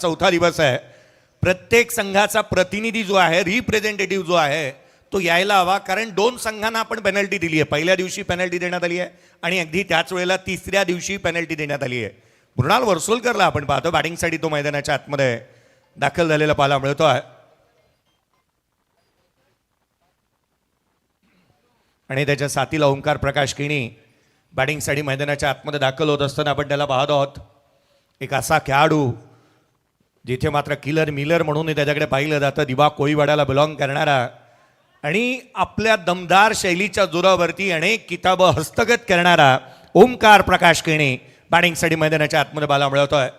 चौथा दिवस आहे. प्रत्येक संघाचा प्रतिनिधी जो आहे, रिप्रेझेंटेटिव्ह जो आहे तो यायला हवा, कारण दोन संघांना आपण पेनल्टी दिली आहे. पहिल्या दिवशी पेनल्टी देण्यात आली आहे आणि अगदी त्याच वेळेला तिसऱ्या दिवशी पेनल्टी देण्यात आली आहे. मृणाल वर्सोलकरला आपण पाहतो बॅटिंगसाठी तो मैदानाच्या आतमध्ये दाखल झालेला पाहायला मिळतो आहे आणि त्याच्या साथीला ओंकार प्रकाश किणी बॅटिंगसाठी मैदानाच्या आतमध्ये दाखल होत असताना आपण त्याला पाहत आहोत. एक असा खेळाडू जिथे मात्र किलर मिलर म्हणून त्याच्याकडे पाहिलं जातं, दिवा कोळीवाड्याला बिलॉंग करणारा आणि आपल्या दमदार शैलीच्या जोरावरती अनेक किताबं हस्तगत करणारा ओंकार प्रकाश किणी बॅटिंगसाठी मैदानाच्या आतमध्ये पाहायला मिळतोय.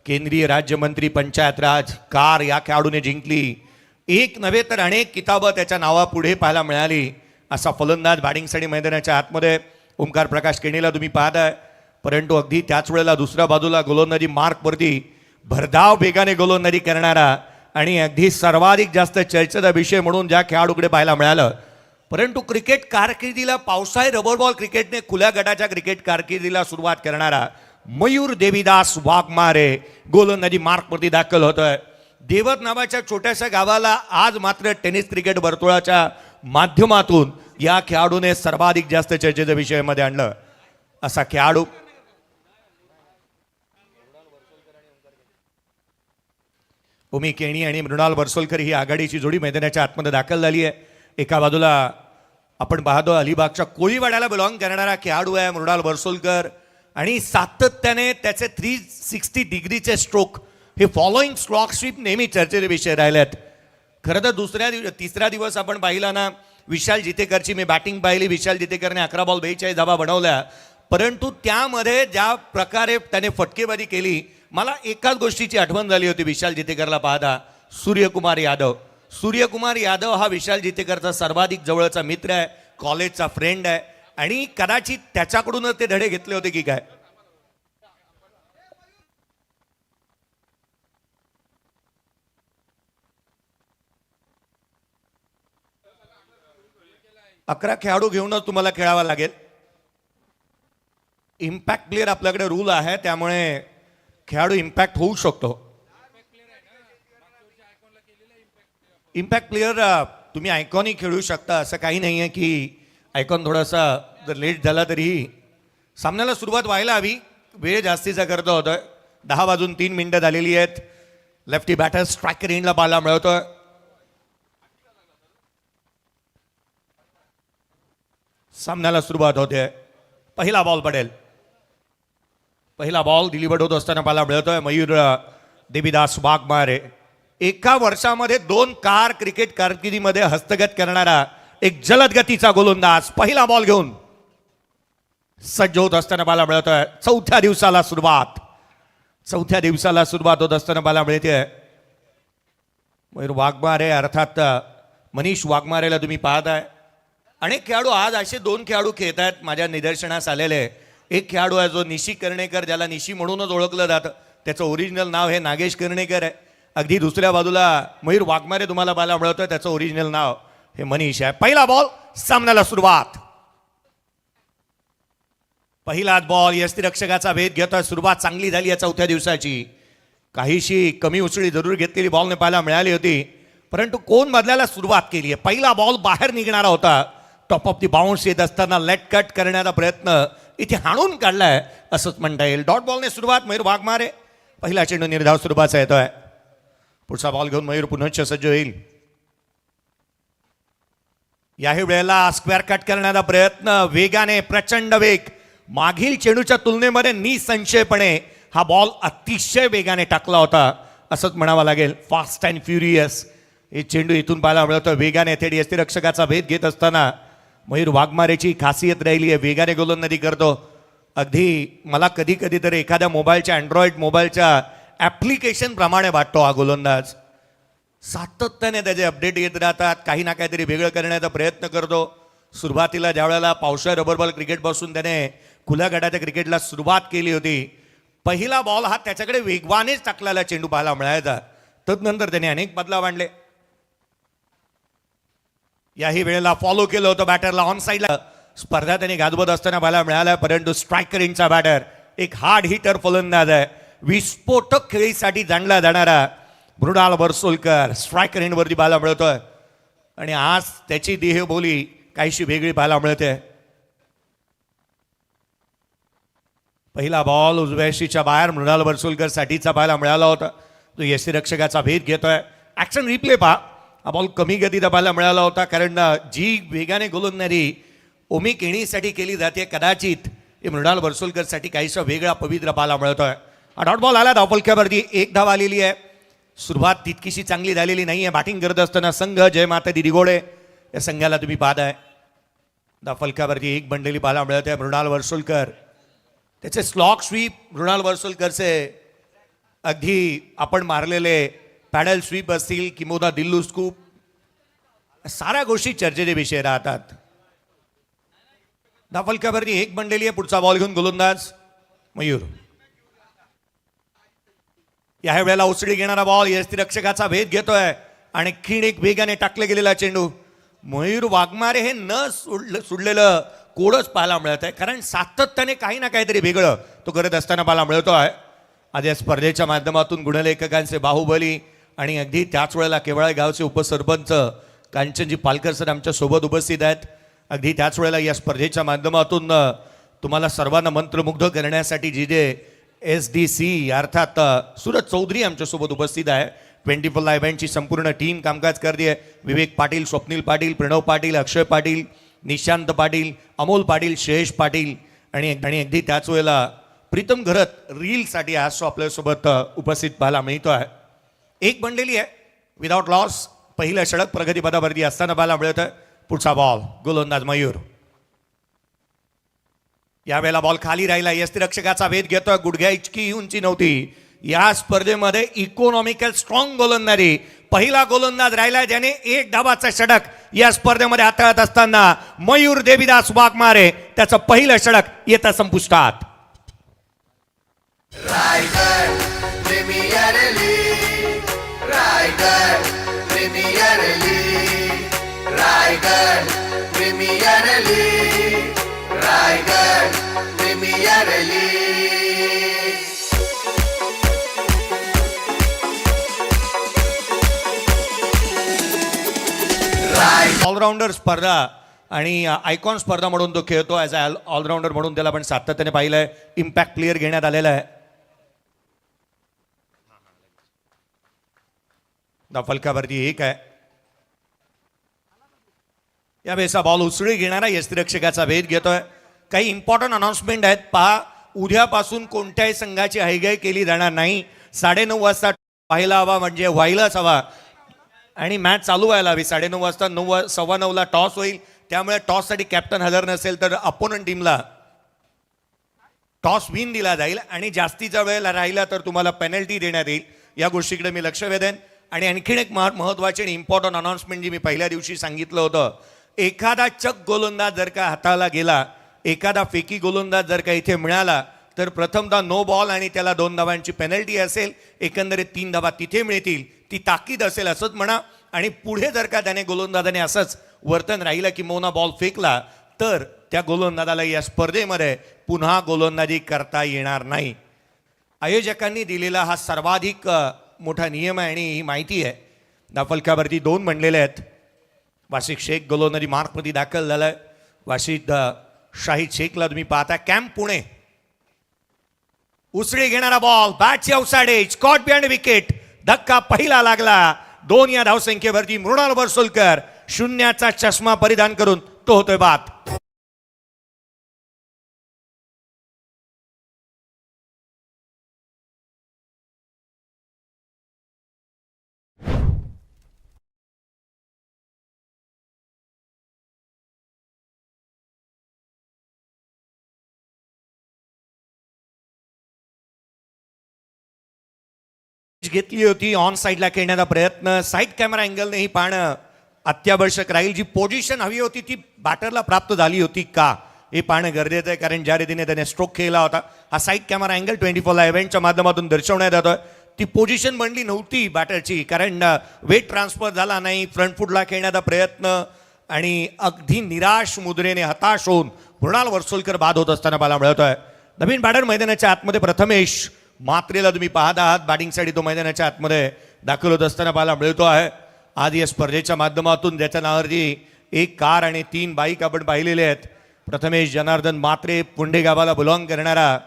केंद्रीय राज्यमंत्री पंचायत राज कार या खेळाडूने जिंकली. एक नव्हे तर अनेक किताबं त्याच्या नावापुढे पाहायला मिळाली. असा फलंदाज बॅटिंगसाठी मैदानाच्या आतमध्ये ओंकार प्रकाश किणीला तुम्ही पाहताय. परंतु अगदी त्याच वेळेला दुसऱ्या बाजूला गोलंदाजी मार्कवरती भरधाव वेगाने गोलंदाजी करणारा आणि अगदी सर्वाधिक जास्त चर्चेचा विषय म्हणून ज्या खेळाडूकडे पाहायला मिळालं. परंतु क्रिकेट कारकिर्दीला पावसाळी रबर बॉल क्रिकेटने खुल्या गटाच्या क्रिकेट कारकिर्दीला सुरुवात करणारा मयूर देवीदास वाघमारे गोलंदाजी मार्कवरती दाखल होतोय. देवत नावाच्या छोट्याशा गावाला आज मात्र टेनिस क्रिकेट वर्तुळाच्या माध्यमातून या खेळाडूने सर्वाधिक जास्त चर्चेच्या विषयामध्ये आणलं. असा खेळाडू उमी केणी आणि मृणाल वर्सोलकर ही आघाडीची जोडी मैदानाच्या आतमध्ये दाखल झाली आहे. एका बाजूला आपण पाहतो अलिबागच्या कोळीवाड्याला बिलॉंग करणारा खेळाडू आहे मृणाल वर्सोलकर आणि सातत्याने त्याचे 360 डिग्रीचे स्ट्रोक हे फॉलोईंग स्ट्रोक स्वीप नेहमी चर्चेचे विषय राहिलेत. खरं तर तिसरा दिवस आपण पाहिला ना, विशाल जितेकरची मी बॅटिंग पाहिली. विशाल जितेकरने 11 बॉल 42 धावा बनवल्या. परंतु त्यामध्ये ज्या प्रकारे त्याने फटकेबाजी केली, मला एकाच गोष्टीची आठवण झाली होती विशाल जितेकरला पाहता. सूर्यकुमार यादव. सूर्यकुमार यादव हा विशाल जितेकरचा सर्वाधिक जवळचा मित्र आहे, कॉलेजचा फ्रेंड आहे आणि कदाचित त्याच्याकडूनच ते धडे घेतले होते की काय. अकरा खेळाडू घेऊनच तुम्हाला खेळावा लागेल. इम्पॅक्ट प्लेअर आपल्याकडे रूल आहे, त्यामुळे खेळाडू इम्पॅक्ट होऊ शकतो. इम्पॅक्ट प्लेअर तुम्ही आयकॉनही खेळू शकता, असं काही नाही आहे की आयकॉन थोडासा जर लेट झाला तरीही. सामन्याला सुरुवात व्हायला हवी, वेळ जास्तीचा करतो होतोय. 10 वाजून 3 मिनिटं झालेली आहेत. लेफ्टी बॅटर स्ट्रायकर एंडला पाहायला मिळतोय. सामन्याला सुरुवात होते. पहिला बॉल पडेल. पहिला बॉल डिलिव्हर्ड होत असताना पाहायला मिळतोय मयूर देवीदास वाघमारे. एका वर्षामध्ये 2 कार क्रिकेट कारकिर्दीमध्ये हस्तगत करणारा एक जलद गतीचा गोलंदाज पहिला बॉल घेऊन सज्ज होत असताना पाहायला मिळतोय. चौथ्या दिवसाला सुरुवात होत असताना पाहायला मिळते. मयूर वाघमारे अर्थात मनीष वाघमारेला तुम्ही पाहताय. अनेक खेळाडू आज असे 2 खेळाडू खेळत आहेत माझ्या निदर्शनास आलेले. एक खेळाडू आहे जो निशी कर्णेकर, ज्याला निशी म्हणूनच ओळखलं जातं. त्याचं ओरिजिनल नाव हे नागेश कर्णेकर आहे. अगदी दुसऱ्या बाजूला मयूर वाघमारे तुम्हाला पाहायला मिळतोय, त्याचं ओरिजिनल नाव हे मनीष आहे. पहिला बॉल, सामन्याला सुरुवात. पहिलाच बॉल यष्टिरक्षकाचा भेद घेतोय. सुरुवात चांगली झाली आहे चौथ्या दिवसाची. काहीशी कमी उसळी जरूर घेतलेली बॉलने पाहायला मिळाली होती, परंतु कोण बदलायला सुरुवात केली आहे. पहिला बॉल बाहेर निघणारा होता. टॉप ऑफ दी बाउन्स येत असताना लेट कट करण्याचा प्रयत्न इथे हाणून काढलाय असंच म्हणता येईल. डॉट बॉलने सुरुवात मयूर वाघमारे. पहिला चेंडू निर्धाव स्वरूपाचा येतोय. पुढचा बॉल घेऊन मयूर पुनश्च सज्ज होईल. याही वेळेला स्क्वेअर कट करण्याचा प्रयत्न, वेगाने, प्रचंड वेग. मागील चेंडूच्या तुलनेमध्ये निसंशयपणे हा बॉल अतिशय वेगाने टाकला होता असंच म्हणावं लागेल. फास्ट अँड फ्युरियस हे चेंडू इथून पाहायला मिळतो. वेगाने थेट यष्टिरक्षकाचा भेद घेत असताना मयूर वाघमारेची खासियत राहिली आहे, वेगाने गोलंदाजी करतो. अगदी मला कधी कधी तर एखाद्या मोबाईलच्या अँड्रॉइड मोबाईलच्या ॲप्लिकेशन प्रमाणे वाटतो हा गोलंदाज. सातत्याने त्याचे अपडेट येत राहतात, काही ना काहीतरी वेगळं करण्याचा प्रयत्न करतो. सुरुवातीला ज्या वेळेला पावसाळी रबर बॉल क्रिकेटपासून त्याने खुल्या गटाच्या क्रिकेटला सुरुवात केली होती, पहिला बॉल हा त्याच्याकडे वेगवानेच टाकलेला चेंडू पाहायला मिळायचा. तदनंतर त्याने अनेक बदलाव आणले. याही वेळेला फॉलो केलं होतं बॅटरला ऑन साईडला. स्पर्धा त्यांनी गाजवत असताना पाहायला मिळाला, परंतु स्ट्रायकर इंचा बॅटर एक हार्ड हिटर फलंदाज आहे. विस्फोटक खेळीसाठी जाणला जाणारा मृणाल वर्सोलकर स्ट्रायकर एंडवरती पाहायला मिळतोय आणि आज त्याची देहबोली काहीशी वेगळी पाहायला मिळते. पहिला बॉल उजव्याशीच्या बाहेर मृणाल वर्सोलकर साठीचा पाहायला मिळाला होता. तो यष्टीरक्षकाचा भेद घेतोय. ऍक्शन रिप्ले पहा. हा बॉल कमी गतीचा पाहायला मिळाला होता कारण जी वेगाने गोलंदाजी ओमी केणीसाठी केली जाते कदाचित हे मृणाल वर्सोलकरसाठी काहीसा वेगळा पवित्र पाहायला मिळतोय. हा डॉट बॉल आला धावफलक्यावरती. एक धाव आलेली आहे. सुरुवात तितकीशी चांगली झालेली नाही आहे. बॅटिंग करत असताना संघ जय माता दी दिघोडे या संघाला तुम्ही पाहताय. धावफलक्यावरती एक बंडली पाहायला मिळत आहे. मृणाल वर्सोलकर त्याचे स्लॉक स्वीप मृणाल वर्सोलकरचे अगदी आपण मारलेले पॅडल स्वीप असतील किंवा दिल्लू स्कूप साऱ्या गोष्टी चर्चेचे विषय राहतात. धावफलक्यावरती एक बंडली आहे. पुढचा बॉल घेऊन गोलंदाज मयूर. या वेळेला उसळी घेणारा बॉल यष्टीरक्षकाचा भेद घेतोय आणि खीण एक वेगाने टाकले गेलेला चेंडू. मयूर वाघमारे हे न सुडलेलं कोडच पाहायला मिळत आहे कारण सातत्याने काही ना काहीतरी वेगळं तो करत असताना पाहायला मिळतो आहे. आज या स्पर्धेच्या माध्यमातून गुणलेखकांचे बाहुबली आणि अगदी त्याच वेळेला केवळाई गावचे उपसरपंच कांचनजी पालकर सर आमच्या सोबत उपस्थित आहेत. अगदी त्याच वेळेला या स्पर्धेच्या माध्यमातून तुम्हाला सर्वांना मंत्रमुग्ध करण्यासाठी जी जे SDC अर्थात सूरज चौधरी आमच्यासोबत उपस्थित आहे. 24 इव्हेंटची संपूर्ण टीम कामकाज करते आहे. विवेक पाटील, स्वप्नील पाटील, प्रणव पाटील, अक्षय पाटील, निशांत पाटील, अमोल पाटील, श्रेयश पाटील आणि अगदी त्याच वेळेला प्रीतम घरत रीलसाठी आज आपल्यासोबत उपस्थित पाहायला मिळतो आहे. एक बंडली आहे विदाउट लॉस. पहिल्या षटक प्रगतीपदावरती असताना पाहायला मिळत आहे. पुढचा बॉल गोलंदाज मयूर. यावेळेला बॉल खाली राहिला. यष्टीरक्षकाचा भेद घेतोय. गुडघ्या इतकी उंची नव्हती. या स्पर्धेमध्ये इकॉनॉमिकल स्ट्रॉंग गोलंदाजी पहिला गोलंदाज राहिला ज्याने एक धावाचा षटक या स्पर्धेमध्ये हाताळत असताना मयूर देवीदास वाघमारे त्याचं पहिलं षटक येतं संपुष्टात. Raigad premier league, Raigad premier league, Raigad premier league, Raigad premier league. Allrounder स्पर्धा आणि आयकॉन स्पर्धा म्हणून तो खेळतो. ॲज अ ऑलराऊंडर म्हणून त्याला आपण सातत्याने पाहिलंय. इम्पॅक्ट प्लेअर घेण्यात आलेला आहे. धावफलकावरती एक आहे. या वेळेचा बॉल उसळी घेणारा यष्टीरक्षकाचा भेद घेतोय. काही इम्पॉर्टंट अनाउन्समेंट आहेत पहा. उद्यापासून कोणत्याही संघाची हयगय केली जाणार नाही. 9:30 वाजता व्हायला हवा म्हणजे व्हायलाच हवा आणि मॅच चालू व्हायला हवी. 9:30 वाजता 9:15 टॉस होईल. त्यामुळे टॉससाठी कॅप्टन हजर नसेल तर अपोनंट टीमला टॉस विन दिला जाईल आणि जास्तीचा वेळ राहिला तर तुम्हाला पेनल्टी देण्यात येईल. या गोष्टीकडे मी लक्ष वेधेन. आणि आणखीन एक महत्त्वाची आणि इम्पॉर्टंट अनाउन्समेंट जी मी पहिल्या दिवशी सांगितलं होतं. एखादा चक गोलंदाज जर का हाताला गेला, एखादा फेकी गोलंदाज जर का इथे मिळाला तर प्रथमतः नो बॉल आणि त्याला 2 धावांची पेनल्टी असेल. एकंदरीत 3 धावा तिथे मिळतील. ती ताकीद असेल असंच म्हणा. आणि पुढे जर का त्याने गोलंदाजाने असंच वर्तन राहिलं की मोना बॉल फेकला तर त्या गोलंदाजाला या स्पर्धेमध्ये पुन्हा गोलंदाजी करता येणार नाही. आयोजकांनी दिलेला हा सर्वाधिक मोठा नियम आहे आणि ही माहिती आहे. धावफलकावरती 2 म्हणलेले आहेत. वाशिक शेख गोलंदाजी मार्कमध्ये दाखल झालाय. वाशिद शाहिद शेखला तुम्ही पाहता. कॅम्प पुणे. उसळी घेणारा बॉल बॅटची outside edge caught behind wicket. धक्का पहिला लागला. 2 या धावसंख्येवरती मृणाल वर्सोलकर 0चा चष्मा परिधान करून तो होतोय बाद. घेतली होती. ऑन साईडला खेळण्याचा प्रयत्न. साईड कॅमेरा अँगलने ही पाहणं अत्यावश्यक राहील. जी पोझिशन हवी होती ती बॅटरला प्राप्त झाली होती का हे पाहणं गरजेचं आहे कारण ज्या रीतीने त्याने स्ट्रोक केला होता हा साईड कॅमेरा अँगल 24 इव्हेंटच्या माध्यमातून दर्शवण्यात येतोय. ती पोझिशन बनली नव्हती बॅटरची कारण वेट ट्रान्सफर झाला नाही. फ्रंट फुटला खेळण्याचा प्रयत्न आणि अगदी निराश मुद्रेने हताश होऊन मृणाल वर्सोलकर बाद होत असताना पाहायला मिळतोय. नवीन बॅटर मैदानाच्या आतमध्ये प्रथमेश मात्रेला तुम्ही पाहत आहात बॅटिंगसाठी तो मैदानाच्या आतमध्ये दाखल होत असताना पाहायला मिळतो आहे. आज या स्पर्धेच्या माध्यमातून ज्याच्या नावावरती एक कार आणि 3 बाईक आपण पाहिलेले आहेत. प्रथमेश जनार्दन मात्रे पुंडे गावाला बिलॉंग करणारा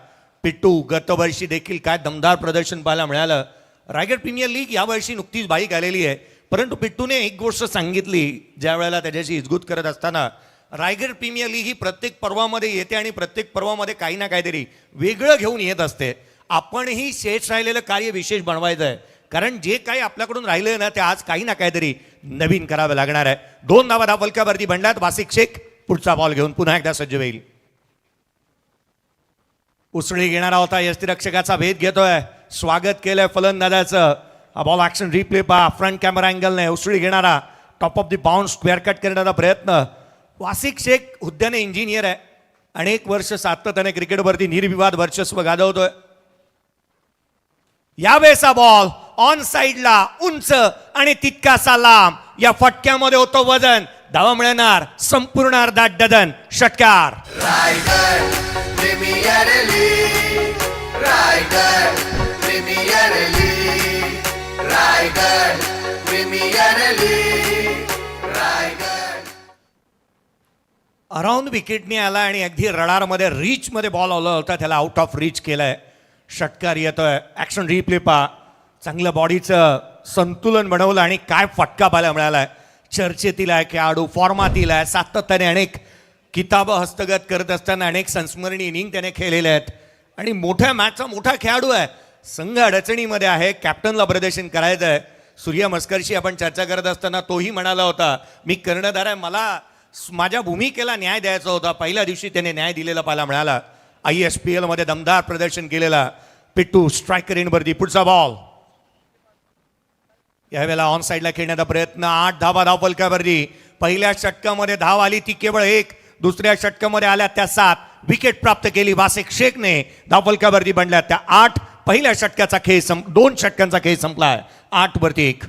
पिट्टू, गतवर्षी देखील काय दमदार प्रदर्शन पाहायला मिळालं. रायगड प्रीमियर लीग यावर्षी नुकतीच बाईक आलेली आहे, परंतु पिट्टूने एक गोष्ट सांगितली ज्या वेळेला त्याच्याशी इजगूत करत असताना, रायगड प्रीमियर लीग ही प्रत्येक पर्वामध्ये येते आणि प्रत्येक पर्वामध्ये काही ना काहीतरी वेगळं घेऊन येत असते. आपणही शेष राहिलेलं कार्य विशेष बनवायचं आहे, कारण जे काही आपल्याकडून राहिलं ना ते आज काही ना काहीतरी नवीन करावं लागणार आहे. 2 धावा फलकावरती बनल्यात. वासिक शेख पुढचा बॉल घेऊन पुन्हा एकदा सज्ज होईल. उसळी घेणारा होता, यष्टिरक्षकाचा भेद घेतोय, स्वागत केलंय फलंदाजाचं. हा बॉल ऍक्शन रिप्ले पहा, फ्रंट कॅमेरा अँगलने उसळी घेणारा, top of the bounce square cut करण्याचा प्रयत्न. वासिक शेख हुद्द्याने इंजिनियर आहे, अनेक वर्ष सातत्याने क्रिकेटवरती निर्विवाद वर्चस्व गाजवतोय. यावेळेचा बॉल ऑन साइडला उंच आणि तितकासा लांब, या फटक्यामध्ये होतं वजन. धावा मिळणार संपूर्ण अर्धा डझन. षटकार. Raigad premier league, Raigad premier league, Raigad premier league, Raigad. Around विकेटने आला आणि अगदी रडारमध्ये रीचमध्ये बॉल आला होता, त्याला आउट ऑफ रीच केलंय. षटकार येतोय. ऍक्शन रिप्ले पहा, चांगलं बॉडीचं संतुलन बनवलं आणि काय फटका पाहायला मिळालाय. चर्चेतील आहे खेळाडू, फॉर्मातील आहे, सातत्याने अनेक किताबं हस्तगत करत असताना अनेक संस्मरणीय इनिंग त्याने खेळलेले आहेत आणि मोठ्या मॅचचा मोठा खेळाडू आहे. संघ अडचणीमध्ये आहे, कॅप्टनला प्रदर्शन करायचं आहे. सूर्या मस्करशी आपण चर्चा करत असताना तोही म्हणाला होता, मी कर्णधार आहे, मला माझ्या भूमिकेला न्याय द्यायचा होता. पहिल्या दिवशी त्याने न्याय दिलेला पाहायला मिळाला. ISPL मध्ये दमदार प्रदर्शन केलेला पिट्टू स्ट्रायकर इनवरती. पुढचा बॉल यावेळेला ऑन साइडला खेळण्याचा प्रयत्न. 8 धावा फलकावरती. पहिल्या षटकामध्ये धाव आली ती केवळ 1, दुसऱ्या षटकामध्ये आल्या त्या 7. विकेट प्राप्त केली वासिक शेखने. धावफलकावरती बनल्या त्या 8. पहिल्या षटकाचा खेळ 2 षटकांचा खेळ संपलाय. 8 वरती 1.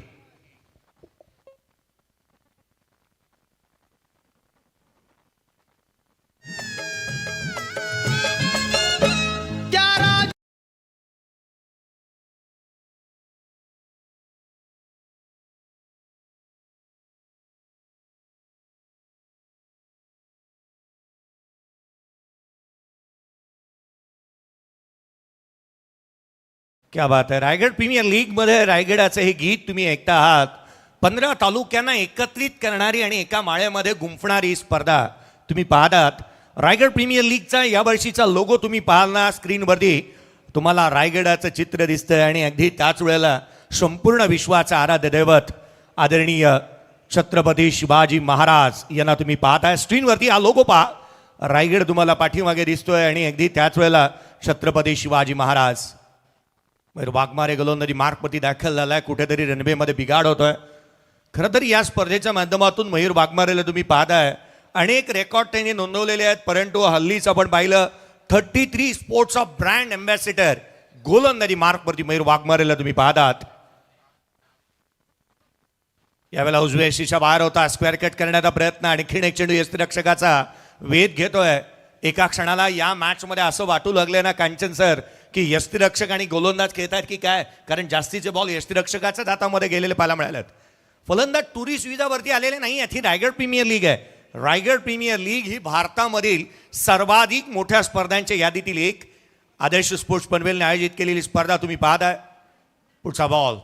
क्या बात आहे. रायगड प्रीमियर लीगमध्ये रायगडाचं हे गीत तुम्ही ऐकता आहात. 15 तालुक्यांना एकत्रित करणारी आणि एका माळ्यामध्ये गुंफणारी स्पर्धा तुम्ही पाहतात. रायगड प्रीमियर लीगचा यावर्षीचा लोगो तुम्ही पाहाल ना स्क्रीनवरती, तुम्हाला रायगडाचं चित्र दिसतंय आणि अगदी त्याच वेळेला संपूर्ण विश्वाचं आराध्य दैवत आदरणीय छत्रपती शिवाजी महाराज यांना तुम्ही पाहताय. स्क्रीनवरती हा लोगो पहा, रायगड तुम्हाला पाठीमागे दिसतोय आणि अगदी त्याच वेळेला छत्रपती शिवाजी महाराज. वाघमारे गोलंदाजी मार्कवरती दाखल झालाय, कुठेतरी रनवेमध्ये बिघाड होतोय. खरं तर या स्पर्धेच्या माध्यमातून मयूर वाघमारेला तुम्ही पाहताय, अनेक रेकॉर्ड त्यांनी नोंदवलेले आहेत, परंतु हल्लीच आपण पाहिलं 33 स्पोर्ट्स ऑफ ब्रँड अँबॅसिडर गोलंदाजी मार्कवरती मयूर वाघमारेला तुम्ही पाहतात. यावेळेला उजव्या यशीच्या बाहेर होता, स्क्वेअर कट करण्याचा प्रयत्न, आणखीन एक चेंडू यष्टिरक्षकाचा वेध घेतोय. एका क्षणाला या मॅचमध्ये असं वाटू लागले ना कांचन सर की यष्टिरक्षक आणि गोलंदाज खेळतात की काय, कारण जास्तीचे बॉल यष्टिरक्षकाच्याच हातामध्ये गेलेले पाहायला मिळालेत. फलंदाज टुरिस्ट विजावरती आलेले नाही आहेत. ही रायगड प्रीमियर लीग आहे. रायगड प्रीमियर लीग ही भारतामधील सर्वाधिक मोठ्या स्पर्धांच्या यादीतील एक आदर्श स्पोर्ट्स पनवेलने आयोजित केलेली स्पर्धा तुम्ही पाहताय. पुढचा बॉल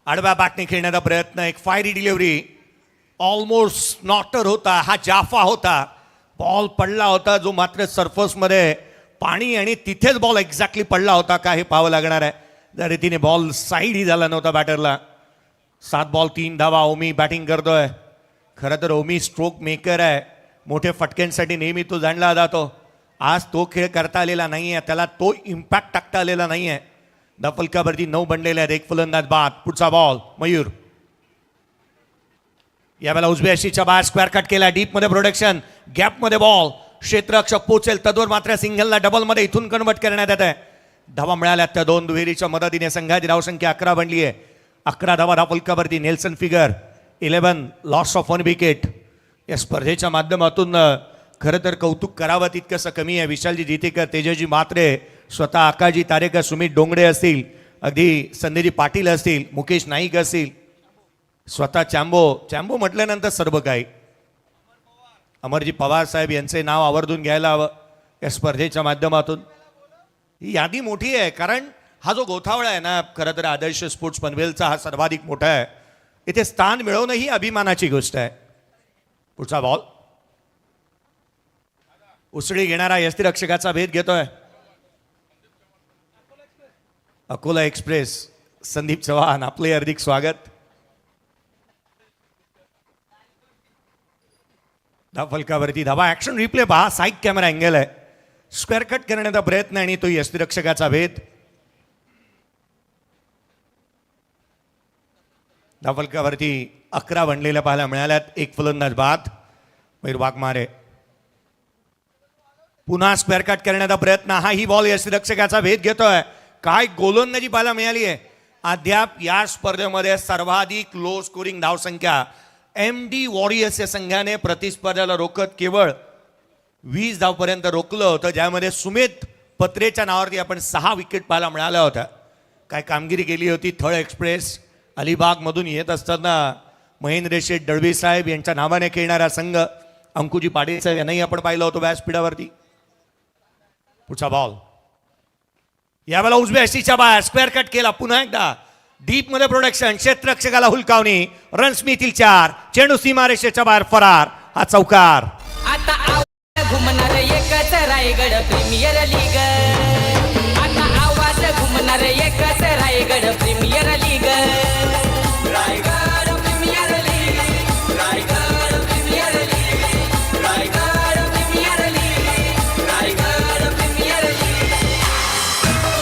आडव्या बॅटने खेळण्याचा प्रयत्न, एक फायरी डिलिव्हरी, ऑलमोस्ट नॉटर होता, हा जाफा होता. बॉल पडला होता जो मात्र सरफेसमध्ये पाणी आणि तिथेच बॉल एक्झॅक्टली पडला होता का हे पाहावं लागणार आहे. त्या रीतीने बॉल साईडही झाला नव्हता बॅटरला. 7 बॉल 3 धावा. ओमी बॅटिंग करतोय. खरं तर ओमी स्ट्रोक मेकर आहे, मोठे फटक्यांसाठी नेहमी तो जाणला जातो. आज तो खेळ करता आलेला नाही आहे, त्याला तो इम्पॅक्ट टाकता आलेला नाही आहे. दफलकावरती 9 बनलेले आहेत, 1 फलंदाज बाद. पुढचा बॉल मयूर. यावेळेला उजव्या यशीच्या बाहेर स्क्वेअर कट केला, डीपमध्ये प्रोडक्शन, गॅपमध्ये बॉल, क्षेत्ररक्षक पोचेल तद्वर मात्र सिंगलला डबलमध्ये इथून कन्वर्ट करण्यात येत आहे. धावा मिळाल्या त्या 2 दुहेरीच्या मदतीने संघाची धावसंख्या 11 बनली आहे. 11 धावा धावफलकावरती. Nelson figure 11 loss of 1 wicket. या स्पर्धेच्या माध्यमातून खरं तर कौतुक करावं तितकंसं कमी आहे. विशालजी जितेकर, तेजस्वी मात्रे, स्वतः आकाजी तारेकर, सुमित डोंगडे असतील, अगदी संदेजी पाटील असतील, मुकेश नाईक असतील, स्वतः चॅम्बो म्हटल्यानंतर सर्व काही. अमरजी पवार साहेब यांचे नाव आवर्जून घ्यायला हवं या स्पर्धेच्या माध्यमातून. ही यादी मोठी आहे, कारण हा जो गोथावळा आहे ना, खरं तर आदर्श स्पोर्ट्स पनवेलचा हा सर्वाधिक मोठा आहे. इथे स्थान मिळवणं ही अभिमानाची गोष्ट आहे. पुढचा बॉल उसळी घेणारा यष्टिरक्षकाचा भेद घेतोय. अकोला एक्सप्रेस संदीप चव्हाण, आपले हार्दिक स्वागत. धावफलकावरती धावा, ऍक्शन रिप्ले पहा, साईड कॅमेरा अँगल आहे, स्क्वेअर कट करण्याचा प्रयत्न आणि तो यष्टिरक्षकाचा भेद. धावफलकावरती 11 बनलेल्या पाहायला मिळाल्यात. एक फलंदाज बाद, मयूर वाघमारे. पुन्हा स्क्वेअर कट करण्याचा प्रयत्न, हा ही बॉल यष्टिरक्षकाचा भेद घेतोय. काय गोलंदाजी पाहायला मिळाली आहे. अद्याप या स्पर्धेमध्ये सर्वाधिक लो स्कोरिंग धावसंख्या MD वॉरियर्स या संघाने प्रतिस्पर्ध्याला रोखत केवळ 20 धावपर्यंत रोखलं होतं, ज्यामध्ये सुमित पत्रेच्या नावावरती आपण 6 विकेट पाहायला मिळाल्या होत्या. काय कामगिरी केली होती. थळ एक्सप्रेस अलिबागमधून येत असताना महेंद्र शेठ दळवी साहेब यांच्या नावाने खेळणारा संघ, अंकुजी पाटील साहेब यांनाही आपण पाहिलं होतं व्यासपीठावरती. पुढचा बॉल यावेळेला उजव्या हस्तीच्या बाहेर स्क्वेअर कट केला. पुन्हा एकदा डीप मध्ये प्रोडक्शन, क्षेत्ररक्षकाला हुलकावणी, रन्स मिळतील 4, चेंडू सीमारेषेच्या बाहेर फरार. हा चौकार. आता घुमणार एकच रायगड प्रीमियर लीग. आता आवाज घुमणार एकच Raigad premier league. Raigad premier league, Raigad premier league, Raigad premier league, Raigad premier league.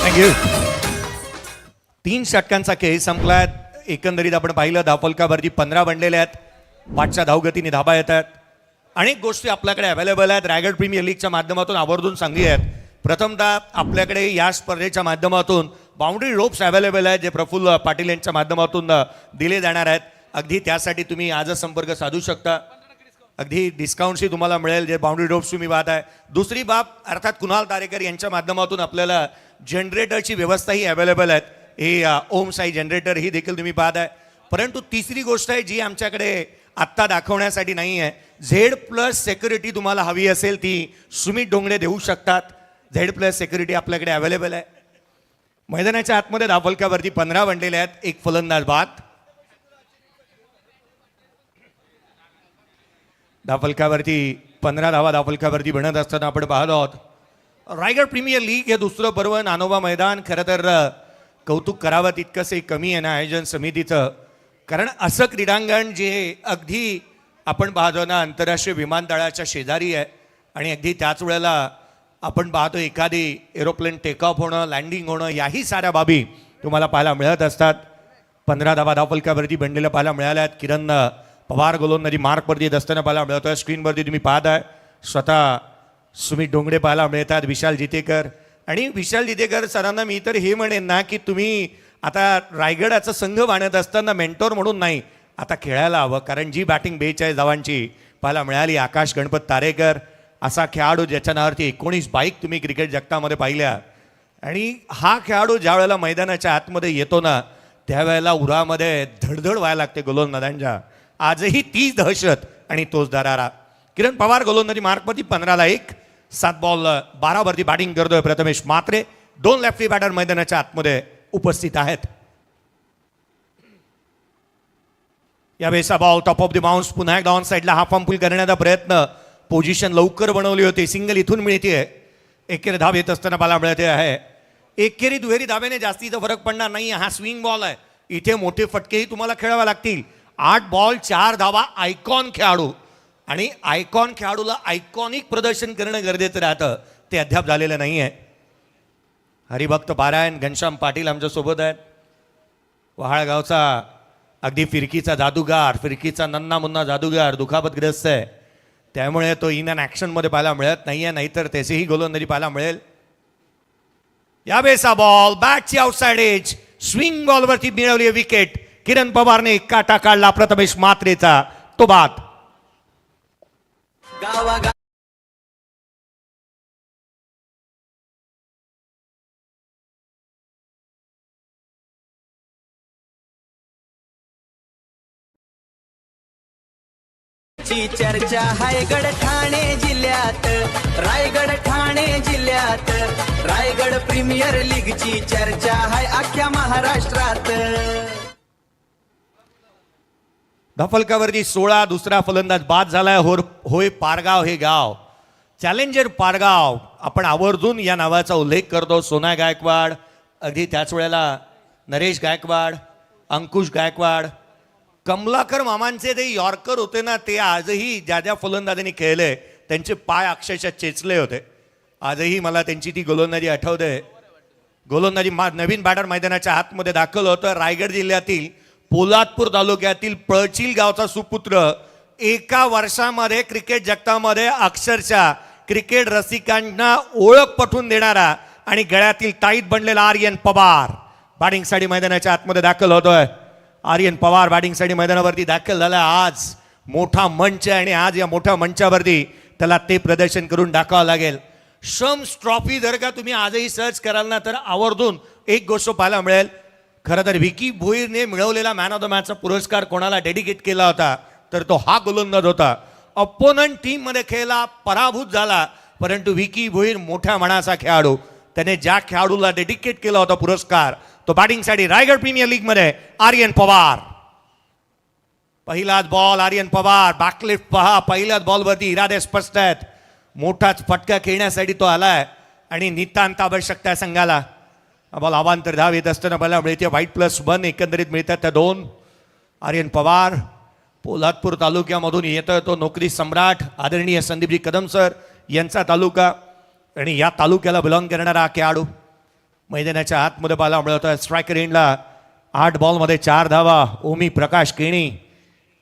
Thank you. 3 षटकांचा खेळ संपलाय. एकंदरीत आपण पाहिलं धावफलकावरती 15 बनलेले आहेत. 5च्या धावगतीने धाबा येत आहेत. अनेक गोष्टी आपल्याकडे अवेलेबल आहेत. रायगड प्रीमियर लीगच्या माध्यमातून आवर्जून सांगली आहेत. प्रथमतः आपल्याकडे या स्पर्धेच्या माध्यमातून बाउंड्री रोप्स अवेलेबल आहेत, जे प्रफुल्ल पाटील यांच्या माध्यमातून दिले जाणार आहेत. अगदी त्यासाठी तुम्ही आजच संपर्क साधू शकता. अगदी डिस्काउंट्सही तुम्हाला मिळेल, जे बाउंड्री रोप्स तुम्ही पाहत आहे. दुसरी बाब अर्थात कुणाल तारेकर यांच्या माध्यमातून आपल्याला जनरेटरची व्यवस्थाही अवेलेबल आहेत. हे ओम साई जनरेटर ही देखील तुम्ही पाहत आहे. परंतु तिसरी गोष्ट आहे जी आमच्याकडे आत्ता दाखवण्यासाठी नाही आहे. Z+ सेक्युरिटी तुम्हाला हवी असेल ती सुमित डोंगडे देऊ शकतात. Z+ सेक्युरिटी आपल्याकडे अवेलेबल आहे. मैदानाच्या आतमध्ये धावफलकावरती 15 बनलेले आहेत. एक फलंदाज बाद. धावफलकावरती 15 धावा धावफलकावरती बनत असताना आपण पाहत आहोत. रायगड प्रीमियर लीग हे दुसरं पर्व, नानोबा मैदान. खरं तर कौतुक करावं तितकंसं कमी आहे ना आयोजन समितीचं, कारण असं क्रीडांगण जे अगदी आपण पाहतो ना आंतरराष्ट्रीय विमानतळाच्या शेजारी आहे, आणि अगदी त्याच वेळेला आपण पाहतो एखादी एरोप्लेन टेक ऑफ होणं, लँडिंग होणं, याही साऱ्या बाबी तुम्हाला पाहायला मिळत असतात. 15 धावा धावफलकावरती बनलेल्या पाहायला मिळाल्या आहेत. किरण पवार गोलंदाजी मार्कवरती येत असताना पाहायला मिळतोय. स्क्रीनवरती तुम्ही पाहताय स्वतः सुमित डोंगडे पाहायला मिळतात, विशाल जितेकर. आणि विशाल जितेकर सरांना मी तर हे म्हणेन ना की तुम्ही आता रायगडाचा संघ बांधत असताना मेंटोर म्हणून नाही, आता खेळायला हवं. कारण जी बॅटिंग 42 धावांची पाहायला मिळाली, आकाश गणपत तारेकर असा खेळाडू ज्याच्या नावावरती 19 बाईक तुम्ही क्रिकेट जगतामध्ये पाहिल्या. आणि हा खेळाडू ज्या वेळेला मैदानाच्या आतमध्ये येतो ना, त्यावेळेला उरामध्ये धडधड व्हायला लागते गोलंदाजांच्या. आजही तीच दहशत आणि तोच दरारा. किरण पवार गोलंदाजी मार्कवरती 15ला 1, 7 बॉल 12 वरती बॅटिंग करतोय प्रथमेश म्हात्रे. 2 लेफ्टी बॅटर मैदानाच्या आतमध्ये उपस्थित आहेत. यावेळेचा ball top of the bounce. पुन्हा एकदा ऑन साईडला हाफ फूल करण्याचा प्रयत्न. पोझिशन लवकर बनवली होती. सिंगल इथून मिळते. एकेरी धाव येत असताना मला मिळते आहे. एकेरी दुहेरी धावेने जास्तीचा फरक पडणार नाही. हा स्विंग बॉल आहे. इथे मोठे फटकेही तुम्हाला खेळावे लागतील. 8 बॉल 4 धावा. आयकॉन खेळाडू, आणि आयकॉन खेळाडूला आयकॉनिक प्रदर्शन करणं गरजेचं राहतं. ते अद्याप झालेलं नाही आहे. हरिभक्त पारायण घनश्याम पाटील आमच्यासोबत आहेत. वहाळगावचा अगदी फिरकीचा जादूगार, फिरकीचा नन्ना मुन्ना जादूगार दुखापतग्रस्त आहे, त्यामुळे तो इन अँड ॲक्शनमध्ये पाहायला मिळत नाही आहे. नाहीतर त्याचीही गोलंदाजी पाहायला मिळेल. यावेळेचा बॉल बॅटची आउटसाइड एज. स्विंग बॉलवरती मिळवली विकेट. किरण पवारने काटा काढला प्रथमेश म्हात्रेचा. तो बाद. लीगची चर्चा रायगड ठाणे जिल्ह्यात, रायगड ठाणे जिल्ह्यात, रायगड प्रीमियर लीगची चर्चा हाय अख्ख्या महाराष्ट्रात. धाफलकावरती 16, दुसरा फलंदाज बाद झालाय. होय पारगाव हे गाव, चॅलेंजर पारगाव. आपण आवर्जून या नावाचा उल्लेख करतो. सोना गायकवाड, अगदी त्याच वेळेला नरेश गायकवाड, अंकुश गायकवाड, कमलाकर मामांचे ते यॉर्कर होते ना, ते आजही ज्या ज्या फलंदाजांनी खेळले त्यांचे पाय अक्षरशः चेचले होते. आजही मला त्यांची ती गोलंदाजी आठवते. गोलंदाजी नवीन बॅटर मैदानाच्या आतमध्ये दाखल होतं. रायगड जिल्ह्यातील पोलादपूर तालुक्यातील पळचिल गावचा सुपुत्र, एका वर्षामध्ये क्रिकेट जगतामध्ये अक्षरशः क्रिकेट रसिकांना ओळख पटवून देणारा आणि गळ्यातील ताईत बनलेला आर्यन पवार बॅटिंगसाठी मैदानाच्या आतमध्ये दाखल होतोय. आर्यन पवार बॅटिंगसाठी मैदानावरती दाखल झाला. आज मोठा मंच आहे आणि आज या मोठ्या मंचावरती त्याला ते प्रदर्शन करून दाखवावं लागेल. शम्स ट्रॉफी जर का तुम्ही आजही सर्च कराल ना, तर आवर्जून एक गोष्ट पाहायला मिळेल. खरं तर विकी भोईरने मिळवलेला मॅन ऑफ द मॅचचा पुरस्कार कोणाला डेडिकेट केला होता, तर तो हा गोलंदाज होता. अपोनंट टीममध्ये खेळला, पराभूत झाला, परंतु विकी भोईर मोठ्या मनाचा खेळाडू. त्याने ज्या खेळाडूला डेडिकेट केला होता पुरस्कार, तो बॅटिंगसाठी रायगड प्रीमियर लीग मध्ये आर्यन पवार. पहिलाच बॉल आर्यन पवार, बॅकलिफ्ट पहा. पहिल्याच बॉलवरती इरादे स्पष्ट आहेत. मोठाच फटका खेळण्यासाठी तो आलाय आणि नितांत आवश्यकता संघाला. बॉल अवांतर धाव येत असताना मला मिळते -1 एकंदरीत मिळतात त्या 2. आर्यन पवार पोलादपूर तालुक्यामधून येतोय. तो नोकरी सम्राट आदरणीय संदीपजी कदम सर यांचा तालुका आणि या तालुक्याला बिलॉंग करणारा खेळाडू. मैदानाच्या आतमध्ये पाहायला मिळतोय. स्ट्रायकर एंडला 8 बॉलमध्ये 4 धावा. ओमी प्रकाश केणी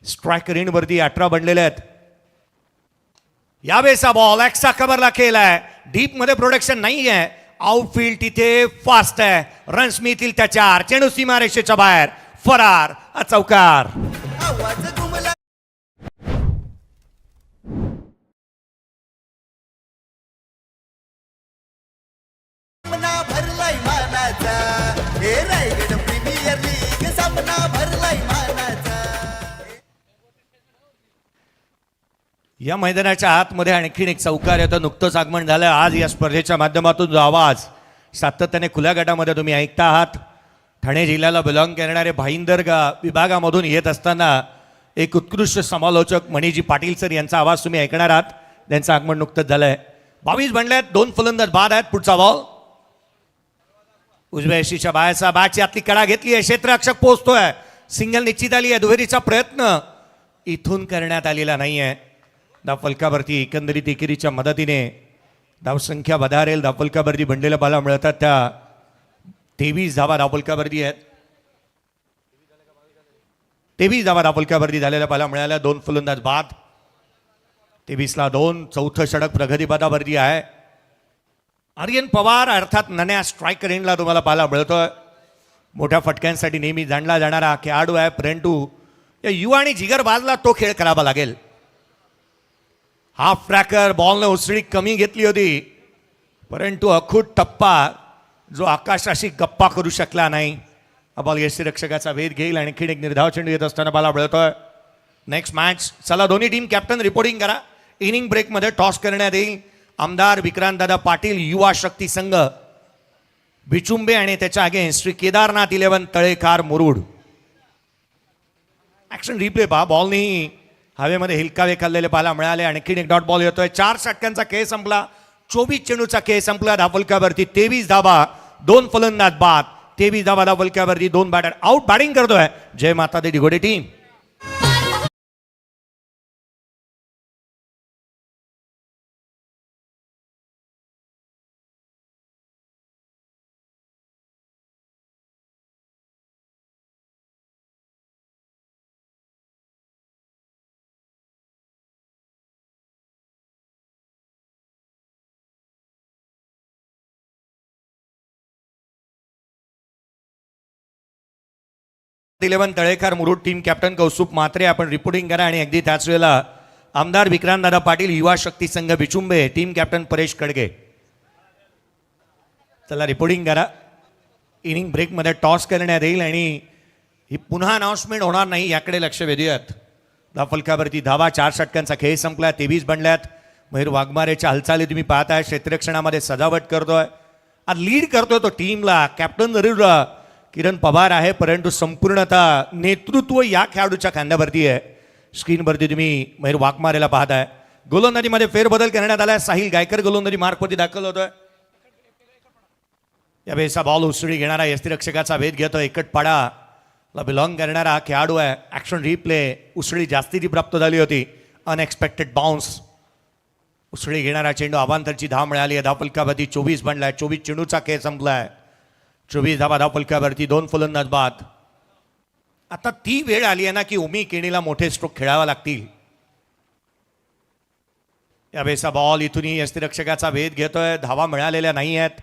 स्ट्रायकर एंडवरती 18 बनलेले आहेत. यावेळेचा बॉल एक्स्ट्रा कव्हरला केलाय. डीप मध्ये प्रोडक्शन नाही आहे. आउटफील्ड तिथे फास्ट आहे. रन्स मिळतील त्या 4. चेंडू सीमारेषेच्या बाहेर, फरार, चौकार. आवाज घुमला सामना भरलाय मानाचा, हे रायगड प्रीमियर लीग सामना भरलाय मानाचा. या मैदानाच्या आतमध्ये आणखीन एक चौकार येतं. नुकतंच आगमन झालं आज या स्पर्धेच्या माध्यमातून. जो आवाज सातत्याने खुल्या गटामध्ये तुम्ही ऐकता आहात, ठाणे जिल्ह्याला बिलॉंग करणारे भाईंदर विभागामधून येत असताना एक उत्कृष्ट समालोचक मणिजी पाटील सर यांचा आवाज तुम्ही ऐकणार आहात. त्यांचं आगमन नुकतंच झालंय. 22 बनले आहेत. 2 फलंदाज बाद आहेत. पुढचा बॉल उजव्या यशीच्या बाहेरचा बॅटची आतली कडा घेतली आहे. क्षेत्ररक्षक पोहोचतोय. सिंगल निश्चित आली आहे. दुहेरीचा प्रयत्न इथून करण्यात आलेला नाही आहे. धावफलकावरती एकंदरीत एकेरीच्या मदतीने धावसंख्या वधारेल. धावफलकावरती बनलेल्या बाला मिळतात त्या 23 धावा धावफलकावरती आहेत. 23 धावा धावफलकावरती झालेल्या बाला मिळाल्या. 2 फलंदाज बाद. 23ला 2. चौथं षटक प्रगतीपथावरती आहे. आर्यन पवार अर्थात नन्या स्ट्रायकर एंडला तुम्हाला पाहायला मिळतोय. मोठ्या फटक्यांसाठी नेहमी जाणला जाणारा खेळाडू आहे. परंतु या युवा आणि जिगरबाजला तो खेळ करावा लागेल. हाफ ट्रॅकर बॉलने उसळी कमी घेतली होती, परंतु अखूट टप्पा जो आकाशाशी गप्पा करू शकला नाही. हा बॉल यष्टीरक्षकाचा भेद घेईल. आणखीन एक निर्धाव चेंडू येत असताना मला मिळतोय. Next match. चला दोन्ही टीम कॅप्टन रिपोर्टिंग करा. इनिंग ब्रेकमध्ये टॉस करण्यात येईल. आमदार विक्रांतदादा पाटील युवा शक्ती संघ बिचुंबे आणि त्याच्या against Shri Kedarnath 11 Talekar Murud. Action replay पहा. बॉलनी हवेमध्ये हिलकावे खाल्लेले पाहायला मिळाले. आणखीन एक डॉट बॉल येतोय. 4 षटकांचा खेळ संपला. 24 चेंडूचा खेळ संपला. धावफलकावरती 23 धावा, 2 फलंदाज बाद. 23 धावा धावफलकावरती 2 बॅटर आउट. बॅटिंग करतोय जय माता दी दिघोडे team. Talekar Murud team captain Kaustubh Mhatre आपण रिपोर्टिंग करा. आणि अगदी त्याच वेळेला आमदार विक्रांतदादा पाटील युवा शक्ती संघ बिचुंबे टीम कॅप्टन परेश कडगे. चला रिपोर्टिंग करा. इनिंग ब्रेकमध्ये टॉस करण्यात येईल आणि ही पुन्हा अनाउन्समेंट होणार नाही याकडे लक्ष वेधूयात. धावफलकावरती धावा, 4 षटकांचा खेळ संपला, 23 बनल्यात. मयूर वाघमारेच्या हालचाली तुम्ही पाहताय, क्षेत्ररक्षणामध्ये सजावट करतोय, आज लीड करतोय तो टीमला. कॅप्टन जरूर किरण पवार आहे, परंतु संपूर्णतः नेतृत्व या खेळाडूच्या खांद्यावरती आहे. स्क्रीनवरती तुम्ही मयूर वाघमारेला पाहताय. गोलंदाजीमध्ये फेरबदल करण्यात आलाय. साहिल गायकर गोलंदाजी मार्कवरती दाखल होतोय. यावेळेचा बॉल उसळी घेणारा यष्टिरक्षकाचा वेध घेतोय. एकटपाडाला बिलॉंग करणारा हा खेळाडू आहे. ॲक्शन रिप्ले, उसळी जास्तीची प्राप्त झाली होती. अनएक्सपेक्टेड बाउन्स, उसळी घेणारा चेंडू, अवांतरची धाव मिळाली आहे. धावफलकावरती 24 बनलाय. 24 चेंडूचा खेळ संपलाय. 24 धावा धावफलकावरती, 2 फलंदाज बाद. आता ती वेळ आली आहे ना की उमी केणीला मोठे स्ट्रोक खेळावा लागतील. यावेळेचा बॉल इथूनही यष्टिरक्षकाचा वेध घेतोय. धावा मिळालेल्या नाही आहेत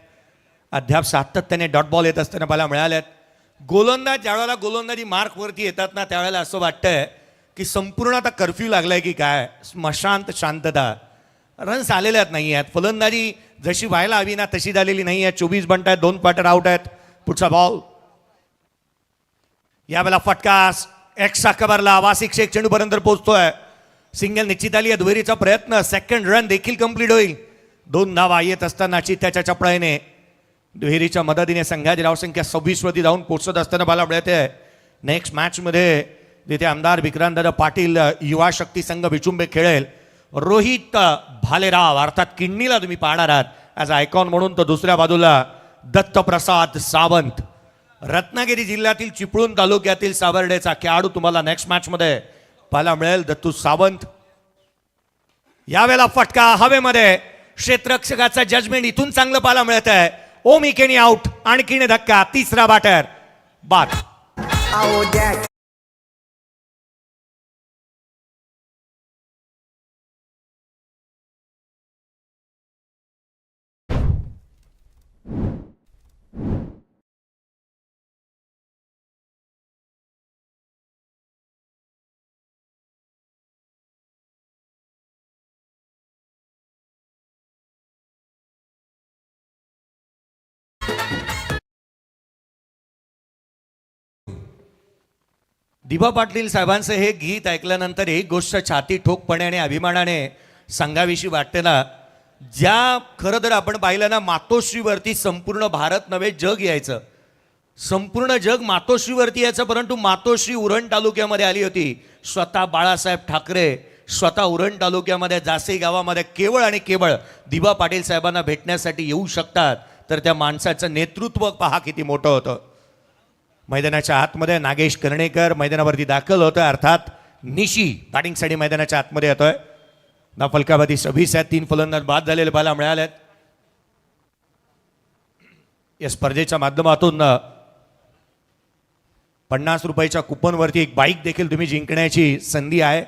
अद्याप. सातत्याने डॉट बॉल येत असताना मला मिळाल्यात. गोलंदाज ज्यावेळेला गोलंदाजी मार्कवरती येतात ना त्यावेळेला असं वाटतंय की संपूर्ण आता कर्फ्यू लागलाय की काय. स्मशांत शांतता, रन्स आलेल्यात नाही आहेत. फलंदाजी जशी व्हायला हवी ना तशी झालेली नाही आहे. 24 बनत आहेत, 2 क्वार्टर आउट आहेत. पुढचा बॉल, यावेळेला फटकास एक्स्ट्रा कव्हरला वासिक शेख चेंडूपर्यंत पोहोचतोय. सिंगल निश्चित आली आहे. दुहेरीचा प्रयत्न, सेकंड रन देखील कंप्लीट होईल. 2 धावा येत असतानाची त्याच्या चपळाईने दुहेरीच्या मदतीने संघाची धावसंख्या 26 वरती जाऊन पोहोचत असताना मला मिळते. नेक्स्ट मॅचमध्ये जिथे आमदार विक्रांतदादा पाटील युवा शक्ती संघ विचुंबे खेळेल, रोहित भालेराव अर्थात किडनीला तुम्ही पाहणार आहात ॲज आयकॉन म्हणून. तर दुसऱ्या बाजूला दत्तप्रसाद सावंत, रत्नागिरी जिल्ह्यातील चिपळूण तालुक्यातील सावर्डेचा खेळाडू तुम्हाला नेक्स्ट मॅचमध्ये पाहायला मिळेल. दत्तू सावंत. यावेळेला फटका हवेमध्ये, क्षेत्ररक्षकाचा जजमेंट इथून चांगलं पाहायला मिळत आहे. ओमी केनी आउट, आणखीन धक्का, तिसरा बॅटर बाद. दिबा पाटील साहेबांचं हे गीत ऐकल्यानंतर एक गोष्ट छाती ठोकपणे आणि अभिमानाने सांगावीशी वाटते ना. ज्या खरं तर आपण पाहिलं ना, मातोश्रीवरती संपूर्ण भारत नव्हे जग यायचं, संपूर्ण जग मातोश्रीवरती यायचं, परंतु मातोश्री उरण तालुक्यामध्ये आली होती. स्वतः बाळासाहेब ठाकरे स्वतः उरण तालुक्यामध्ये जासे गावामध्ये केवळ आणि केवळ दिबा पाटील साहेबांना भेटण्यासाठी येऊ शकतात. तर त्या माणसाचं नेतृत्व पहा किती मोठं होतं. मैदानाच्या आतमध्ये नागेश कर्णेकर मैदानावरती दाखल होतोय. अर्थात निशी बॅटिंगसाठी मैदानाच्या आतमध्ये येतोय. धावफलकावरती 26 आहेत. 3 फलंदाज बाद झालेले पाहायला मिळालेत. या स्पर्धेच्या माध्यमातून 50 रुपयाच्या कुपनवरती एक बाईक देखील तुम्ही जिंकण्याची संधी आहे.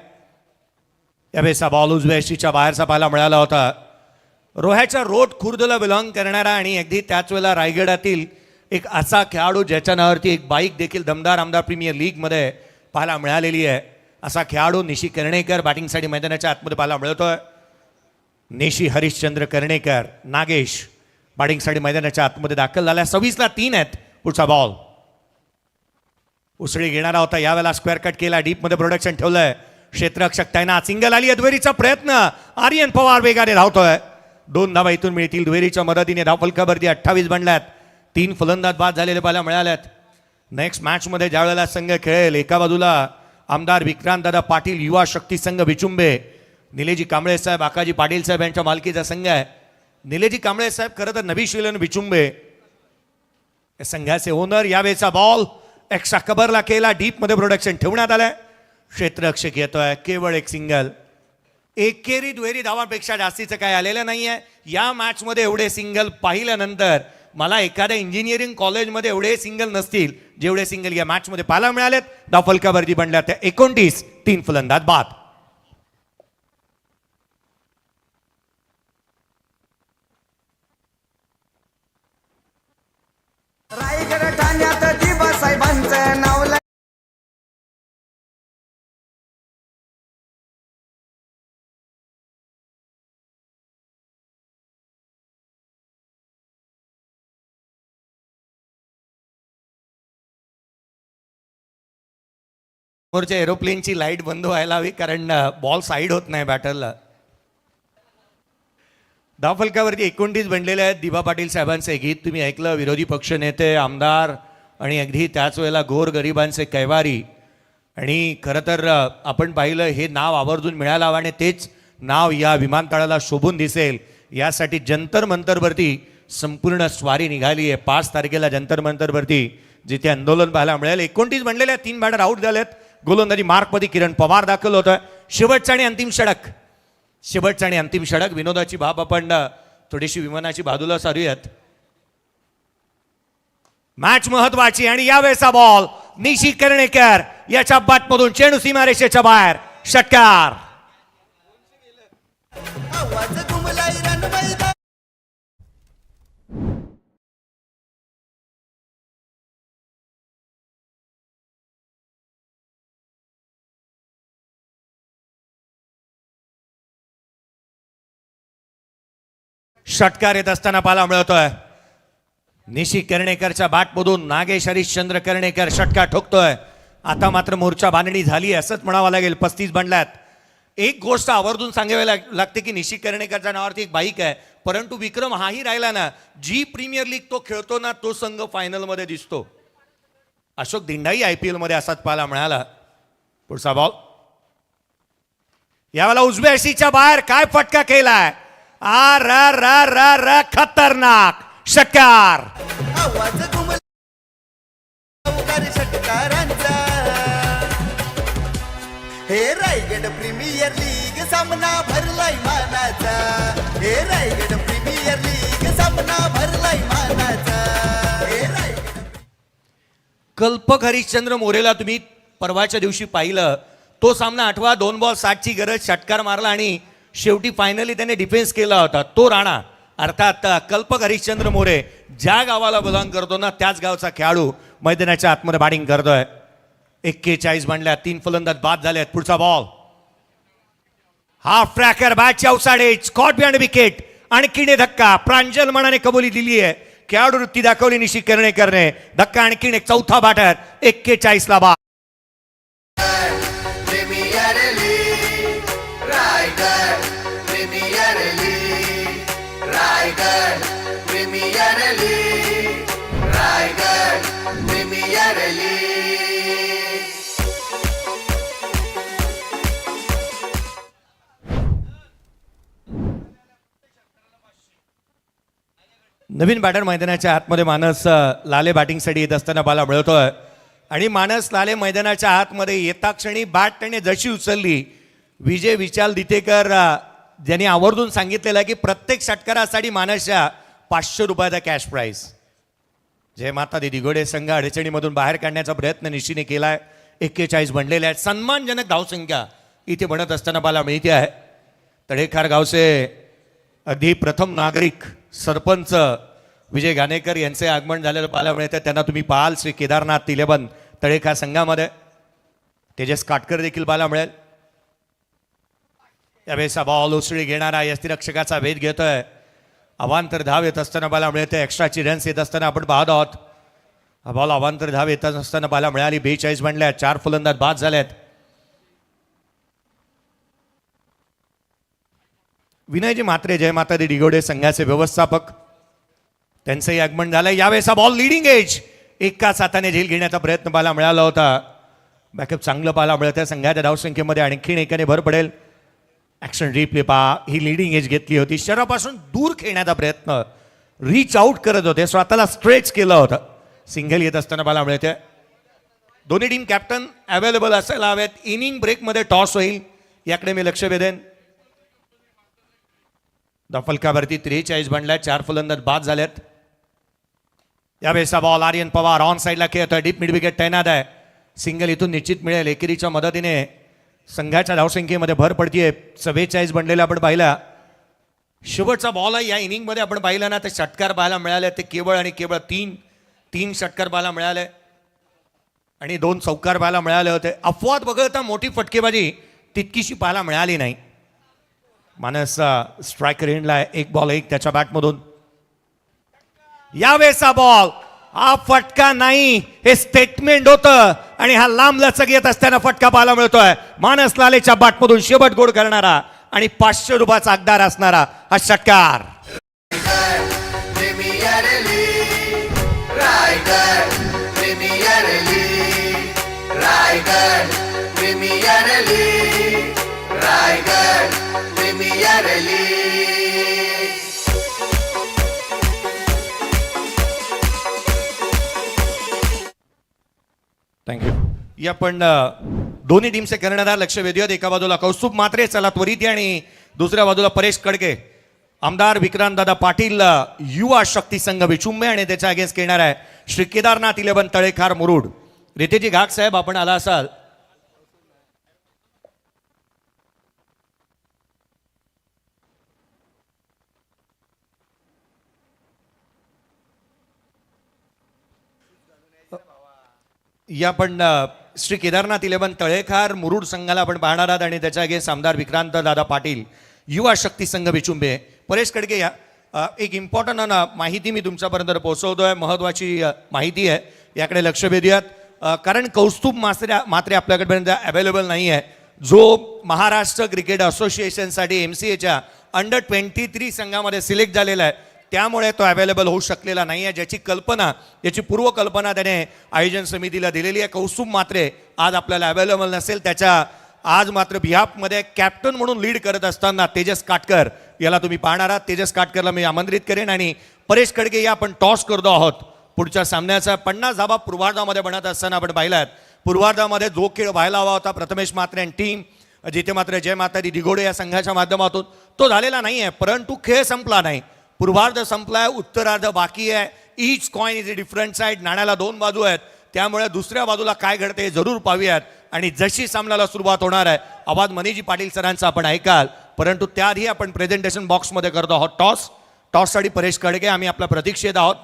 यावेळेचा बॉल उजव्या यष्टीच्या बाहेरचा पाहायला मिळाला होता. रोह्याच्या रोड खुर्दला बिलॉंग करणारा आणि अगदी त्याच वेळेला रायगडातील एक असा खेळाडू ज्याच्या नावावरती एक बाईक देखील दमदार आमदार प्रीमियर लीगमध्ये पाहायला मिळालेली आहे. असा खेळाडू निशी कर्णेकर बॅटिंगसाठी मैदानाच्या आतमध्ये पाहायला मिळतोय. निशी हरिश्चंद्र कर्णेकर, नागेश बॅटिंगसाठी मैदानाच्या आतमध्ये दाखल झाल्या. 26ला 3 आहेत. पुढचा बॉल उसळी घेणारा होता. यावेळेला स्क्वेअर कट केला, डीपमध्ये प्रोडक्शन ठेवलंय. क्षेत्ररक्षक तैनात, सिंगल आली आहे. दुहेरीचा प्रयत्न, आर्यन पवार वेगाने धावतोय. 2 धावा इथून मिळतील. दुहेरीच्या मदतीने धावफलकावरती 28 बनल्यात. 3 फलंदाज बाद झालेले पाहायला मिळाल्यात. नेक्स्ट मॅचमध्ये ज्या वेळेला संघ खेळेल, एका बाजूला आमदार विक्रांतदादा पाटील युवा शक्ती संघ विचुंबे, निलेजी कांबळे साहेब, आकाजी पाटील साहेब यांच्या मालकीचा संघ आहे. निलेजी कांबळे साहेब खरं तर नवी शिलन विचुंबे या संघाचे ओनर. यावेळेचा बॉल एक्स्ट्रा कव्हरला केला, डीपमध्ये प्रोडक्शन ठेवण्यात आलंय. क्षेत्ररक्षक येतोय, केवळ एक सिंगल. एकेरी दुहेरी धावांपेक्षा जास्तीचं काय आलेलं नाहीये या मॅचमध्ये. एवढे सिंगल पाहिल्यानंतर मला एखाद्या इंजिनिअरिंग कॉलेजमध्ये एवढे सिंगल नसतील जेवढे सिंगल या मॅचमध्ये पाहायला मिळालेत. धावफलकावरती बनल्या त्या 29. 3 फलंदाज बाद. रायगड ठाण्यात दिबा साहेबांचं नाव समोरच्या एरोप्लेनची लाईट बंद व्हायला हवी, कारण बॉल साईड होत नाही बॅटरला. धावफलकावरती 29 बनलेले आहेत. दिबा पाटील साहेबांचे गीत तुम्ही ऐकलं. विरोधी पक्षनेते, आमदार आणि अगदी त्याच वेळेला गोरगरिबांचे कैवारी. आणि खरं तर आपण पाहिलं हे नाव आवर्जून मिळायला हवं आणि तेच नाव या विमानतळाला शोभून दिसेल यासाठी जंतर मंतरवरती संपूर्ण स्वारी निघाली आहे. 5 तारखेला जंतर मंतरवरती जिथे आंदोलन पाहायला मिळेल. 29 बनलेले आहेत. 3 बॅटर आऊट झालेत. गोलंदाजी मार्कमध्ये किरण पवार दाखल होतोय. शेवटचा आणि अंतिम षटक, शेवटचा आणि अंतिम षटक. विनोदाची बाब आपण थोडीशी विमानाची बाजूला सारूयात. मॅच महत्वाची आणि यावेळेचा बॉल निशी कर्णेकर याच्या बॅटमधून चेंडू सीमारेषेच्या बाहेर. षटकार. आवाज घुमलाय रण मैदान. षटकार येत असताना पाहायला मिळतोय. निशी कर्णेकरच्या बॅटमधून नागेश हरिश्चंद्र कर्णेकर षटकार ठोकतोय. आता मात्र मोर्चा बांधणी झाली असंच म्हणावं लागेल. 35 बनल्यात. एक गोष्ट आवर्जून सांगावी लागते की निशी कर्णेकरच्या नावावरती एक बाईक आहे, परंतु विक्रम हाही राहिला ना. जी प्रीमियर लीग तो खेळतो ना तो संघ फायनलमध्ये दिसतो. अशोक दिंडाई IPL मध्ये असाच पाहायला मिळाला. पुढचा बॉल यावेळेला उजव्या अशीच्या बाहेर. काय फटका केलाय. आ र र र र खतरनाक. षटकार. आवाज घुमलाय अवघड षटकारांचा. हे रायगड प्रीमियर लीग सामना भरलाय मानाचा. हे रायगड प्रीमियर लीग सामना भरलाय मानाचा. हे रायगड कल्पक हरिश्चंद्र मोरेला तुम्ही परवाच्या दिवशी पाहिलं. तो सामना आठवा. 2 बॉल 60ची गरज. षटकार मारला आणि शेवटी फायनली त्याने डिफेन्स केला होता. तो राणा अर्थात कल्पक हरिश्चंद्र मोरे ज्या गावाला बिलॉंग करतो ना त्याच गावचा खेळाडू मैदानाच्या आतमध्ये बॅटिंग करतोय. 41 बनल्या. 3 फलंदाज बाद झालेत. पुढचा बॉल हाफ ट्रॅकर बॅटच्या अवसाडे. Caught behind wicket. आणखीन धक्का. प्रांजल मनाने कबुली दिली आहे. खेळाडू वृत्ती दाखवली निशी कर्णेकरने. धक्का आणखीन एक. चौथा बॅटर. 41 ला बाद. Premier league Raigad premier league Raigad premier league Raigad premier league. नवीन बॅटर मैदानाच्या आतमध्ये मानस लाले बॅटिंगसाठी येत असताना पाहायला मिळतोय. आणि मानस लाले मैदानाच्या आतमध्ये येता क्षणी बॅट त्याने जशी उचलली. विजय विशाल दितेकर ज्यांनी आवर्जून सांगितलेलं आहे की प्रत्येक षटकारासाठी मानसच्या 500 रुपयाचा कॅश प्राईज. जय माता दी दिघोडे संघ अडचणीमधून बाहेर काढण्याचा प्रयत्न निश्चिने केलाय. 41 बनलेले आहेत. सन्मानजनक धावसंख्या इथे बनत असताना पाहायला मिळते आहे. तळेखार गावचे अगदी प्रथम नागरिक सरपंच विजय गाणेकर यांचे आगमन झालेलं पाहायला मिळतं. त्यांना तुम्ही पाहाल श्री केदारनाथ तिलेबन तळेखार संघामध्ये. तेजस काटकर देखील पाहायला मिळेल. यावेळेस बॉल उसळी घेणारा यष्टीरक्षकाचा वेध घेतोय. अवांतर धाव येत असताना पाहायला मिळते. एक्स्ट्राची रन्स येत असताना आपण पाहत आहोत. हा बॉल अवांतर धाव येत असताना पाहायला मिळाली. 42 बनल्या. 4 फलंदाज बाद झाल्यात. विनयजी म्हात्रे जय माता दी दिघोडे संघाचे व्यवस्थापक त्यांचंही आगमन झालं. यावेळेचा बॉल लिडिंग एज. एकाच हाताने झेल घेण्याचा प्रयत्न पाहायला मिळाला होता. बॅकअप चांगलं पाहायला मिळतं. संघाच्या धावसंख्येमध्ये आणखीन एकाने भर पडेल. ॲक्शन रिप्ले पहा. ही लिडिंग एज घेतली होती. शरीरापासून दूर खेळण्याचा प्रयत्न. रीच आउट करत होते. स्वतःला स्ट्रेच केलं होतं. सिंगल येत असताना पाहायला मिळते. दोन्ही टीम कॅप्टन अवेलेबल असायला हवेत. इनिंग ब्रेकमध्ये टॉस होईल याकडे मी लक्ष वेधेन. धावफलकावरती 43 बनल्या. 4 फलंदाज बाद झालेत. यावेळेचा बॉल आर्यन पवार ऑन साईडला खेळतोय. डीप मिड विकेट तैनात आहे. सिंगल इथून निश्चित मिळेल. एकेरीच्या मदतीने संघाच्या धावसंख्येमध्ये भर पडतीये. 44 बनलेला आपण पाहिला. शेवटचा बॉल आहे या इनिंगमध्ये आपण पाहिलं ना तर षटकार पाहायला मिळाले. ते केवळ आणि केवळ 3 षटकार पाहायला मिळाले आणि 2 चौकार पाहायला मिळाले होते. अपवाद वगळता मोठी फटकेबाजी तितकीशी पाहायला मिळाली नाही. मानस स्ट्रायकर एंडला 1 बॉल 1 त्याच्या बॅटमधून. यावेळेचा बॉल हा फटका नाही हे स्टेटमेंट होतं. आणि हा लांब लचक येत असताना फटका पाहायला मिळतोय. मानस लालेच्या बाटमधून शेवट गोड करणारा आणि 500 रुपयाचा हकदार असणारा हा षटकार. Premier league Raigad premier league Raigad premier league Raigad premier league. Thank you. या पण दोन्ही टीमचे कर्णधार लक्ष वेधूयात. एका बाजूला कौस्तुभ मात्रे, चला त्वरित या, आणि दुसऱ्या बाजूला परेश कडके, आमदार विक्रांतदादा पाटील युवा शक्ती संघ विचुंबे, आणि त्याच्या अगेन्स्ट खेळणार आहे श्री केदारनाथ 11 तळेखार मुरुड. रितेजी घाग साहेब, आपण आला असाल. या पण श्री केदारनाथ 11 तळेखार मुरुड संघाला आपण पाहणार आहात, आणि त्याच्या अगेन्स्ट आमदार विक्रांत दादा पाटील युवा शक्ती संघ विचुंबे. परेश कडके, या एक इम्पॉर्टंट माहिती मी तुमच्यापर्यंत पोहोचवतोय, महत्वाची माहिती आहे, याकडे लक्ष वेधूयात. कारण कौस्तुभ मात्रे आपल्याकडपर्यंत अवेलेबल नाही आहे, जो महाराष्ट्र क्रिकेट असोसिएशनसाठी MCAच्या अंडर 23 संघामध्ये सिलेक्ट झालेला आहे, त्यामुळे तो अवेलेबल होऊ शकलेला नाही आहे. ज्याची कल्पना, याची पूर्वकल्पना त्याने आयोजन समितीला दिलेली आहे. कौस्तुभ मात्रे आज आपल्याला अवेलेबल नसेल. त्याच्या आज मात्र बिहाफमध्ये कॅप्टन म्हणून लीड करत असताना तेजस काटकर याला तुम्ही पाहणार आहात. तेजस काटकरला मी आमंत्रित करेन. आणि परेश कडके, या आपण टॉस करतो आहोत पुढच्या सामन्याचा. 50 धाबा पूर्वार्धामध्ये बनत असताना आपण पाहिलात. पूर्वार्धामध्ये जो खेळ व्हायला हवा होता प्रथमेश मात्रे आणि टीम, जिथे मात्र जय माता दी दिघोडे या संघाच्या माध्यमातून, तो झालेला नाही आहे. परंतु खेळ संपला नाही. पूर्वार्ध संपलाय, उत्तरार्ध बाकी आहे. Each coin is a different side. नाण्याला 2 बाजू आहेत, त्यामुळे दुसऱ्या बाजूला काय घडते हे जरूर पाहूयात. आणि जशी सामन्याला सुरुवात होणार आहे, आवाज मनीजी पाटील सरांचा आपण ऐकाल. परंतु त्याआधी आपण प्रेझेंटेशन बॉक्समध्ये करतो आहोत टॉस. टॉससाठी परेश कडके, आम्ही आपल्या प्रतीक्षेत आहोत.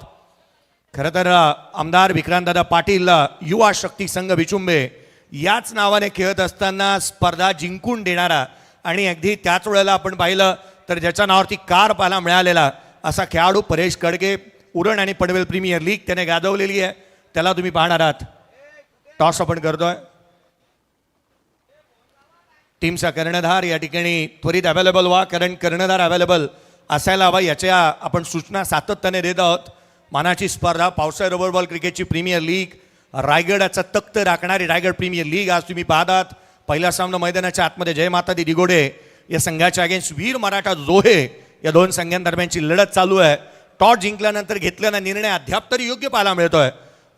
खरं तर आमदार विक्रांतदादा पाटील युवा शक्ती संघ विचुंबे याच नावाने खेळत असताना स्पर्धा जिंकून देणारा, आणि अगदी त्याच वेळेला आपण पाहिलं तर ज्याच्या नावावरती कार पाहायला मिळालेला असा खेळाडू परेश कडके. उरण आणि पनवेल प्रीमियर लीग त्याने गाजवलेली आहे, त्याला तुम्ही पाहणार आहात. टॉस आपण करतोय. टीमचा कर्णधार या ठिकाणी त्वरित अवेलेबल व्हा, कारण कर्णधार अवेलेबल असायला हवा याच्या आपण सूचना सातत्याने देत आहोत. मानाची स्पर्धा, पावसाळी रबर बॉल क्रिकेटची प्रीमियर लीग, रायगडाचा तख्त राखणारी रायगड प्रीमियर लीग आज तुम्ही पाहतात. पहिला सामना मैदानाच्या आतमध्ये जय माता दी दिघोडे या संघाच्या अगेन्स्ट वीर मराठा जोहे या 2 संघांदरम्यानची लढत चालू आहे. टॉस जिंकल्यानंतर घेतलेला निर्णय अद्याप तरी योग्य पाहायला मिळतोय,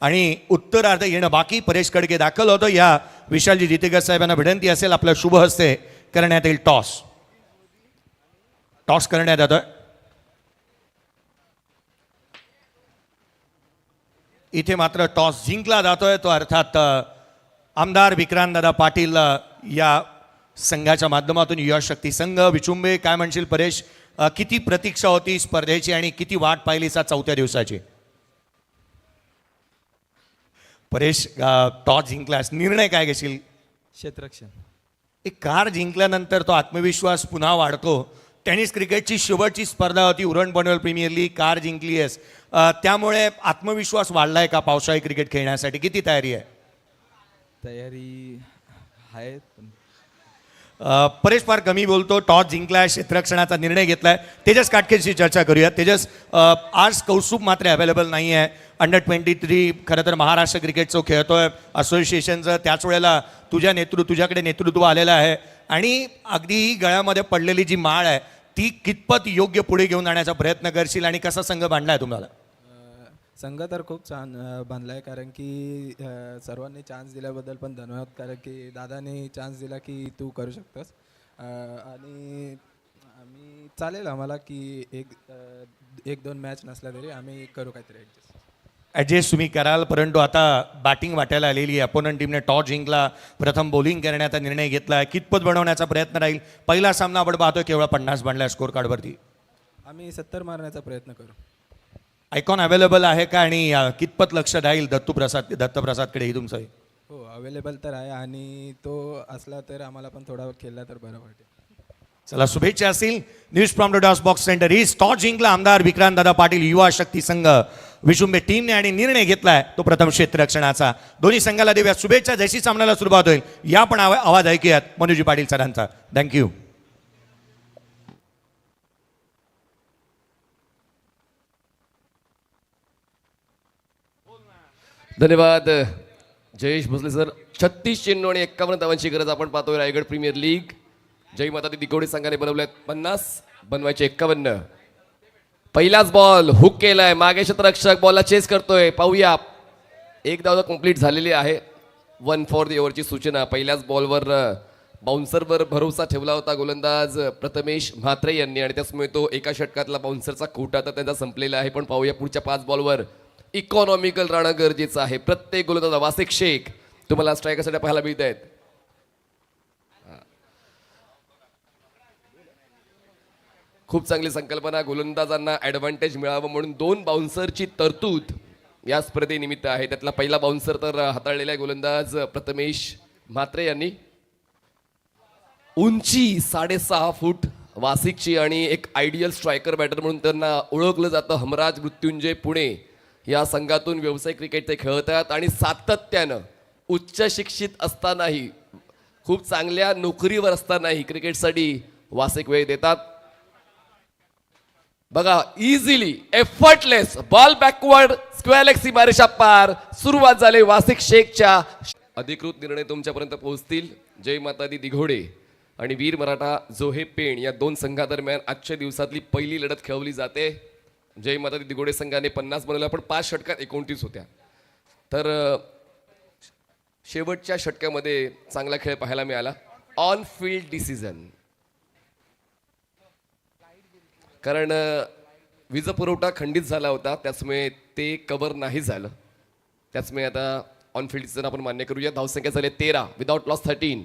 आणि उत्तरार्ध येणं बाकी. परेश कडके दाखल होतं. या विशालजी जितेकर साहेबांना विनंती असेल आपल्या शुभ हस्ते करण्यात येईल टॉस. टॉस करण्यात येतोय. इथे मात्र टॉस जिंकला जातोय, तो अर्थात आमदार विक्रांतदादा पाटील या संघाच्या माध्यमातून युवा शक्ती संघ विचुंबे. काय म्हणशील परेश, किती प्रतीक्षा होती स्पर्धेची आणि किती वाट पाहिली सा 4थ्या दिवसाची? परेश, टॉस जिंकलास, निर्णय काय घेशील? क्षेत्ररक्षण. एक कार जिंकल्यानंतर तो आत्मविश्वास पुन्हा वाढतो. टेनिस क्रिकेटची शेवटची स्पर्धा होती Uran Panvel premier league, car जिंकली आहेस, त्यामुळे आत्मविश्वास वाढलाय का पावसाळी क्रिकेट खेळण्यासाठी? किती तयारी आहे? तयारी आहे पण परेश फार कमी बोलतो. टॉस जिंकलाय, क्षेत्ररक्षणाचा निर्णय घेतलाय. तेजस काटकेशी चर्चा करूया. तेजस, आज कौस्तुभ मात्रे अवेलेबल नाही आहे. अंडर 23 खरं तर महाराष्ट्र क्रिकेटचं खेळतोय असोसिएशनचं. त्याच वेळेला तुझ्याकडे नेतृत्व आलेलं आहे, आणि अगदी गळ्यामध्ये पडलेली जी माळ आहे ती कितपत योग्य पुढे घेऊन जाण्याचा प्रयत्न करशील, आणि कसा संघ बांधलाय तुम्हाला? संघ तर खूप छान बांधला आहे, कारण की सर्वांनी चान्स दिल्याबद्दल पण धन्यवाद. कारण की दादाने चान्स दिला की तू करू शकतोस, आणि आम्ही चालेल आम्हाला की एक 2 मॅच नसला तरी आम्ही करू काहीतरी ॲडजस्ट तुम्ही कराल. परंतु आता बॅटिंग वाटायला आलेली आहे. अपोनंट टीमने टॉस जिंकला, प्रथम बॉलिंग करण्याचा निर्णय घेतला आहे. कितपत बनवण्याचा प्रयत्न राहील? पहिला सामना आपण पाहतोय केवळ 50 बनला स्कोर कार्डवरती. आम्ही 70 मारण्याचा प्रयत्न करू. आयकॉन अवेलेबल आहे का, आणि कितपत लक्ष राहील दत्तप्रसादकडे ही तुमचं? हो, अवेलेबल तर आहे, आणि तो असला तर आम्हाला पण थोडा खेळला तर बरं वाटेल. चला शुभेच्छा असतील. न्यूज फ्रॉम द डॉस बॉक्स सेंटर ही टॉस जिंकला आमदार विक्रांतदादा पाटील युवा शक्ती संघ विशुंबे टीमने आणि निर्णय घेतलाय तो प्रथम क्षेत्ररक्षणाचा. दोन्ही संघाला देऊया शुभेच्छा. जशी सामन्याला सुरुवात होईल या पण आवाज ऐकूयात मनोजी पाटील सरांचा. थँक्यू. धन्यवाद जयेश भोसले सर. 36 चेंडू आणि 51 धावांची गरज आपण पाहतोय रायगड प्रीमियर लीग. जय माता दी दिकोडे संघाने बनवल्यात 50, बनवायचे 51. पहिलाच बॉल हुक केलाय, मागे क्षेत्ररक्षक बॉलला चेस करतोय. पाहूया, एक धाव कंप्लीट झालेली आहे. 1 फॉर द ओव्हरची सूचना. पहिल्याच बॉलवर बाउन्सरवर भरोसा ठेवला होता गोलंदाज प्रथमेश म्हात्रे यांनी आणि त्यामुळे तो एका षटकातला बाउन्सरचा खोटा तर त्यांचा संपलेला आहे. पण पाहूया पुढच्या 5 बॉलवर इकॉनॉमिकल राहणं गरजेचं आहे. प्रत्येक गोलंदाज वासिक शेख तुम्हाला स्ट्रायकरसाठी पाहायला मिळत आहेत. खूप चांगली संकल्पना. गोलंदाजांना ऍडव्हान्टेज मिळावं म्हणून 2 बाउन्सरची तरतूद या स्पर्धेनिमित्त आहे. त्यातला पहिला बाउन्सर तर हाताळलेला आहे गोलंदाज प्रथमेश म्हात्रे यांनी. उंची 6.5 फूट वासिकची आणि एक आयडियल स्ट्रायकर बॅटर म्हणून त्यांना ओळखलं जातं. हमराज मृत्युंजय पुणे या संघातून व्यावसायिक क्रिकेट ते खेळतात आणि सातत्यानं उच्च शिक्षित असतानाही, खूप चांगल्या नोकरीवर असतानाही क्रिकेटसाठी वासिक वेळ देतात. बघा, easily effortless ball backward square leg सीमारेषा पार. सुरुवात झाली वासिक शेखच्या. अधिकृत निर्णय तुमच्यापर्यंत पोहोचतील. जय माता दी दिघोडे आणि वीर मराठा जोहे पेण या 2 संघादरम्यान आजच्या दिवसातली पहिली लढत खेळवली जाते. जय माता दी दिघोडे संघाने 50 बनवल्या, पण 5 षटकात 29 होत्या. तर शेवटच्या षटकामध्ये चांगला खेळ पाहायला मिळाला. ऑन फील्ड डिसिजन, कारण वीज पुरवठा खंडित झाला होता त्याचमुळे ते कव्हर नाही झालं. त्याचमुळे आता ऑन फील्ड डिसिजन आपण मान्य करूया. धावसंख्या झाली 13 विदाउट लॉस 13.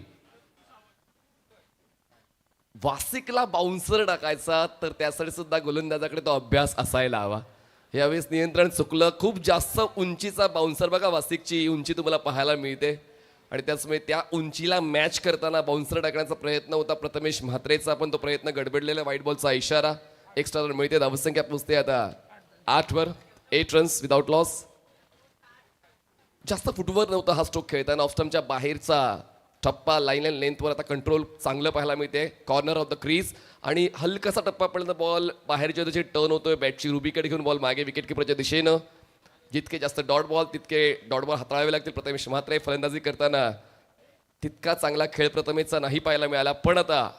वासिकला बाउन्सर टाकायचा तर त्यासाठी सुद्धा गोलंदाजाकडे तो अभ्यास असायला हवा. यावेळेस नियंत्रण चुकलं. खूप जास्त उंचीचा बाउन्सर, बघा वासिकची उंची तुम्हाला पाहायला मिळते आणि त्याचमुळे त्या उंचीला मॅच करताना बाउन्सर टाकण्याचा प्रयत्न होता प्रथमेश म्हात्रेचा, पण तो प्रयत्न गडबडलेला. व्हाईट बॉलचा इशारा. एक्स्ट्रा रन मिळते. धावसंख्या पोचते आता 8वर. 8 रन्स विदाउट लॉस. जास्त फुटवर नव्हता हा स्ट्रोक खेळताना. ऑफस्टमच्या बाहेरचा टप्पा लाईन अँड लेंथवर आता कंट्रोल चांगलं पाहायला मिळते. कॉर्नर ऑफ द क्रीज आणि हलकासा टप्पा पडला, बॉल बाहेरच्या दिशेने टर्न होतोय. बॅटची रुबीकडे घेऊन बॉल मागे विकेट किपरच्या दिशेनं. जितके जास्त डॉट बॉल तितके डॉट बॉल हाताळावे लागतील प्रथमेश म्हात्रे. फलंदाजी करताना तितका चांगला खेळ प्रथमेशचा नाही पाहायला मिळाला. पण आता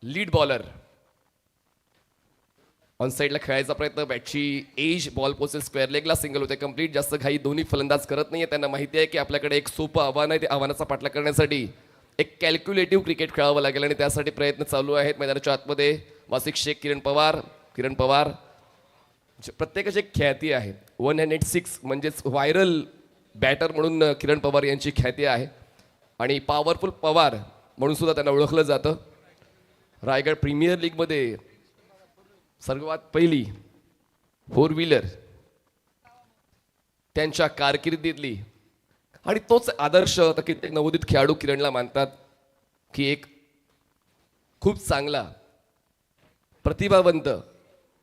लीड बॉलर ऑन साईडला खेळायचा प्रयत्न. बॅटची एज बॉल पोचेल स्क्वेअर लेगला. सिंगल होते कंप्लीट. जास्त घाई दोन्ही फलंदाज करत नाहीये. त्यांना माहिती आहे की आपल्याकडे एक सोपं आव्हान आहे. ते आव्हानाचा पाठलाग करण्यासाठी एक कॅल्क्युलेटिव्ह क्रिकेट खेळावं लागेल आणि त्यासाठी प्रयत्न चालू आहेत मैदानाच्या आतमध्ये. वासिक शेख, किरण पवार प्रत्येकाची एक ख्याती आहे. 106 म्हणजेच व्हायरल बॅटर म्हणून किरण पवार यांची ख्याती आहे आणि पॉवरफुल पवार म्हणून सुद्धा त्यांना ओळखलं जातं. रायगड प्रीमियर लीगमध्ये सर्वात पहिली 4 व्हीलर त्यांच्या कारकिर्दीतली आणि तोच आदर्श आता कित्येक नवोदित खेळाडू किरणला मानतात की एक खूप चांगला प्रतिभावंत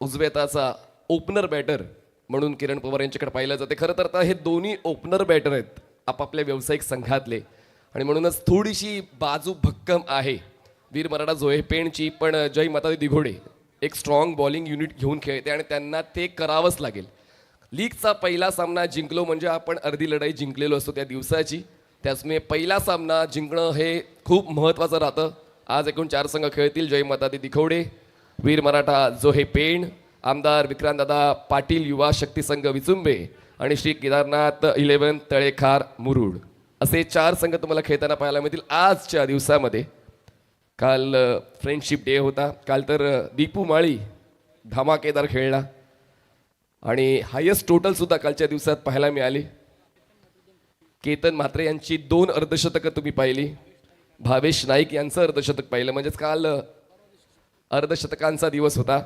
उजव्या हाताचा ओपनर बॅटर म्हणून किरण पवार यांच्याकडे पाहिलं जाते. खरं तर आता हे दोन्ही ओपनर बॅटर आहेत आपापल्या व्यावसायिक संघातले आणि म्हणूनच थोडीशी बाजू भक्कम आहे वीर मराठा जोहे पेणची. पण जय माता दी दिघोडे एक स्ट्रॉंग बॉलिंग युनिट घेऊन खेळते आणि त्यांना ते करावंच लागेल. लीगचा पहिला सामना जिंकलो म्हणजे आपण अर्धी लढाई जिंकलेलो असतो त्या दिवसाची. त्याचमुळे पहिला सामना जिंकणं हे खूप महत्त्वाचं राहतं. आज एकूण 4 संघ खेळतील. जय माता दी दिघोडे, वीर मराठा जोहे पेण, आमदार विक्रांतदादा पाटील युवा शक्ती संघ विचुंबे आणि श्री केदारनाथ 11 तळेखार मुरुड असे 4 संघ तुम्हाला खेळताना पाहायला मिळतील आजच्या दिवसामध्ये. काल फ्रेंडशिप डे होता. काल तर दीपू माळी धमाकेदार खेळला आणि हायेस्ट टोटल सुद्धा कालच्या दिवसात पाहायला मिळाली. केतन म्हात्रे यांची 2 अर्धशतकं तुम्ही पाहिली. भावेश नाईक यांचं अर्धशतक पाहिलं. म्हणजेच काल अर्धशतकांचा दिवस होता.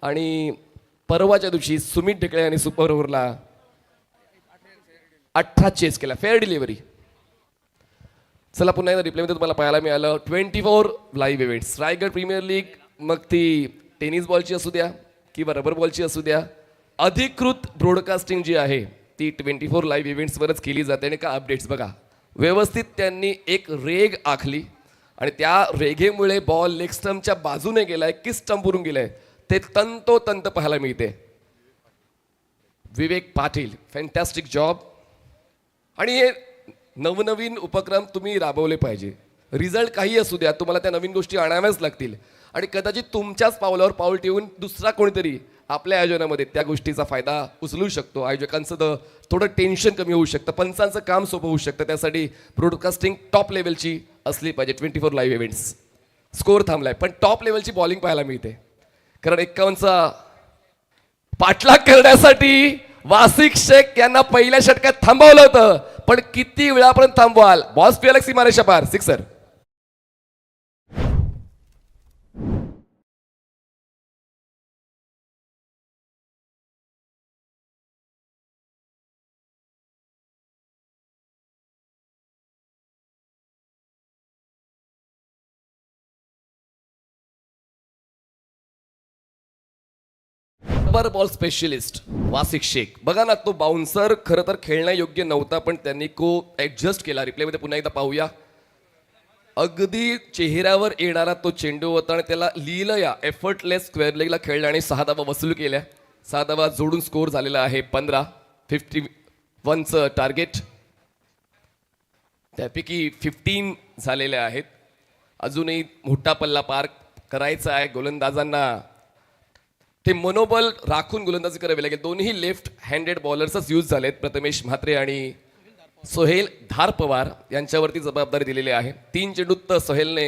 आणि परवाच्या दिवशी सुमित ढेकळे यांनी सुपर ओव्हरला 18 चेस केला. Fair delivery. चला पुन्हा एकदा रिप्लायमध्ये तुम्हाला पाहायला मिळालं 24 live events. Raigad premier league मग ती टेनिस बॉलची असू द्या किंवा रबर बॉलची असू द्या, अधिकृत ब्रॉडकास्टिंग जी आहे ती 24 लाईव्ह इव्हेंट्सवरच केली जाते. आणि का अपडेट्स बघा, व्यवस्थित त्यांनी एक रेघ आखली आणि त्या रेघेमुळे बॉल लेग स्टंपच्या बाजूने गेलाय की स्टंपवरून गेलाय ते तंतोतंत पाहायला मिळते. विवेक पाटील, फॅन्टॅस्टिक जॉब. आणि हे नवनवीन उपक्रम तुम्ही राबवले पाहिजे. रिझल्ट काही असू द्या, तुम्हाला त्या नवीन गोष्टी आणाव्याच लागतील. आणि कदाचित तुमच्याच पावलावर पाऊल ठेवून दुसरा कोणीतरी आपल्या आयोजनामध्ये त्या गोष्टीचा फायदा उचलू शकतो. आयोजकांचं थोडं टेन्शन कमी होऊ शकतं, पंचांचं काम सोपं होऊ शकतं. त्यासाठी ब्रॉडकास्टिंग टॉप लेवलची असली पाहिजे. 24 लाईव्ह इव्हेंट्स. स्कोअर थांबलाय पण टॉप लेवलची बॉलिंग पाहायला मिळते. कारण 51चा पाठलाग करण्यासाठी वासिक शेख यांना पहिल्या षटकात थांबवलं होतं, पण किती वेळापर्यंत थांबवाल? बॉल स्पिअर सीमारेषा पार, sixer. Rubber ball specialist वासिक Shaikh. बघा ना, तो बाउन्सर खरं तर खेळण्यायोग्य नव्हता, पण त्यांनी ऍडजस्ट केला. रिप्लेमध्ये पुन्हा एकदा पाहूया. अगदी चेहऱ्यावर येणारा तो चेंडू होता आणि त्याला लिहिलं या एफर्टलेस स्क्वेअर लेगला खेळला आणि 6 धावा वसूल केल्या. 6 धावा जोडून स्कोअर झालेला आहे 15. 51चं टार्गेट, त्यापैकी 15 झालेले आहेत. अजूनही मोठा पल्ला पार करायचा आहे. गोलंदाजांना ते मनोबल राखून गोलंदाजी करावी लागेल. दोन्ही लेफ्ट हँडेड बॉलर्सच यूज झालेत. प्रथमेश म्हात्रे आणि सोहेल धार पवार यांच्यावरती जबाबदारी दिलेली आहे. 3 चेंडूत सोहेलने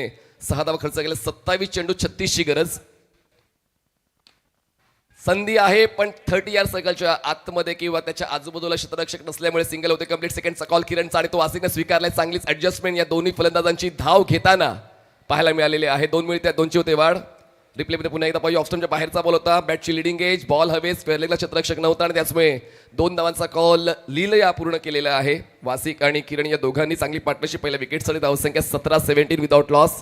6 धावा खर्च केले. 27 चेंडू 36ची गरज. संधी आहे पण 30 यार्ड सर्कलच्या आतमध्ये किंवा त्याच्या आजूबाजूला क्षेत्ररक्षक नसल्यामुळे सिंगल होते. कंप्लीट सेकंडचा कॉल किरणचा आणि तो वासिकने स्वीकारलाय. चांगलीच ऍडजस्टमेंट या दोन्ही फलंदाजांची धाव घेताना पाहायला मिळालेली आहे. 2 मिळते, 2ची होते वाढ. रिप्लेमध्ये पुन्हा एकदा पाहिजे. ऑफस्टमच्या बाहेरचा बॉल होता. बॅटची लिडिंग एज, बॉल हवे, स्क्वेअर लेगला क्षेत्ररक्षक नव्हता आणि त्याचमुळे 2 धावांचा कॉल लीलया पूर्ण केलेला आहे. वासिक आणि किरण या दोघांनी चांगली पार्टनरशिप. पहिल्या विकेटसाठी धावसंख्या 17-17 विदाउट लॉस.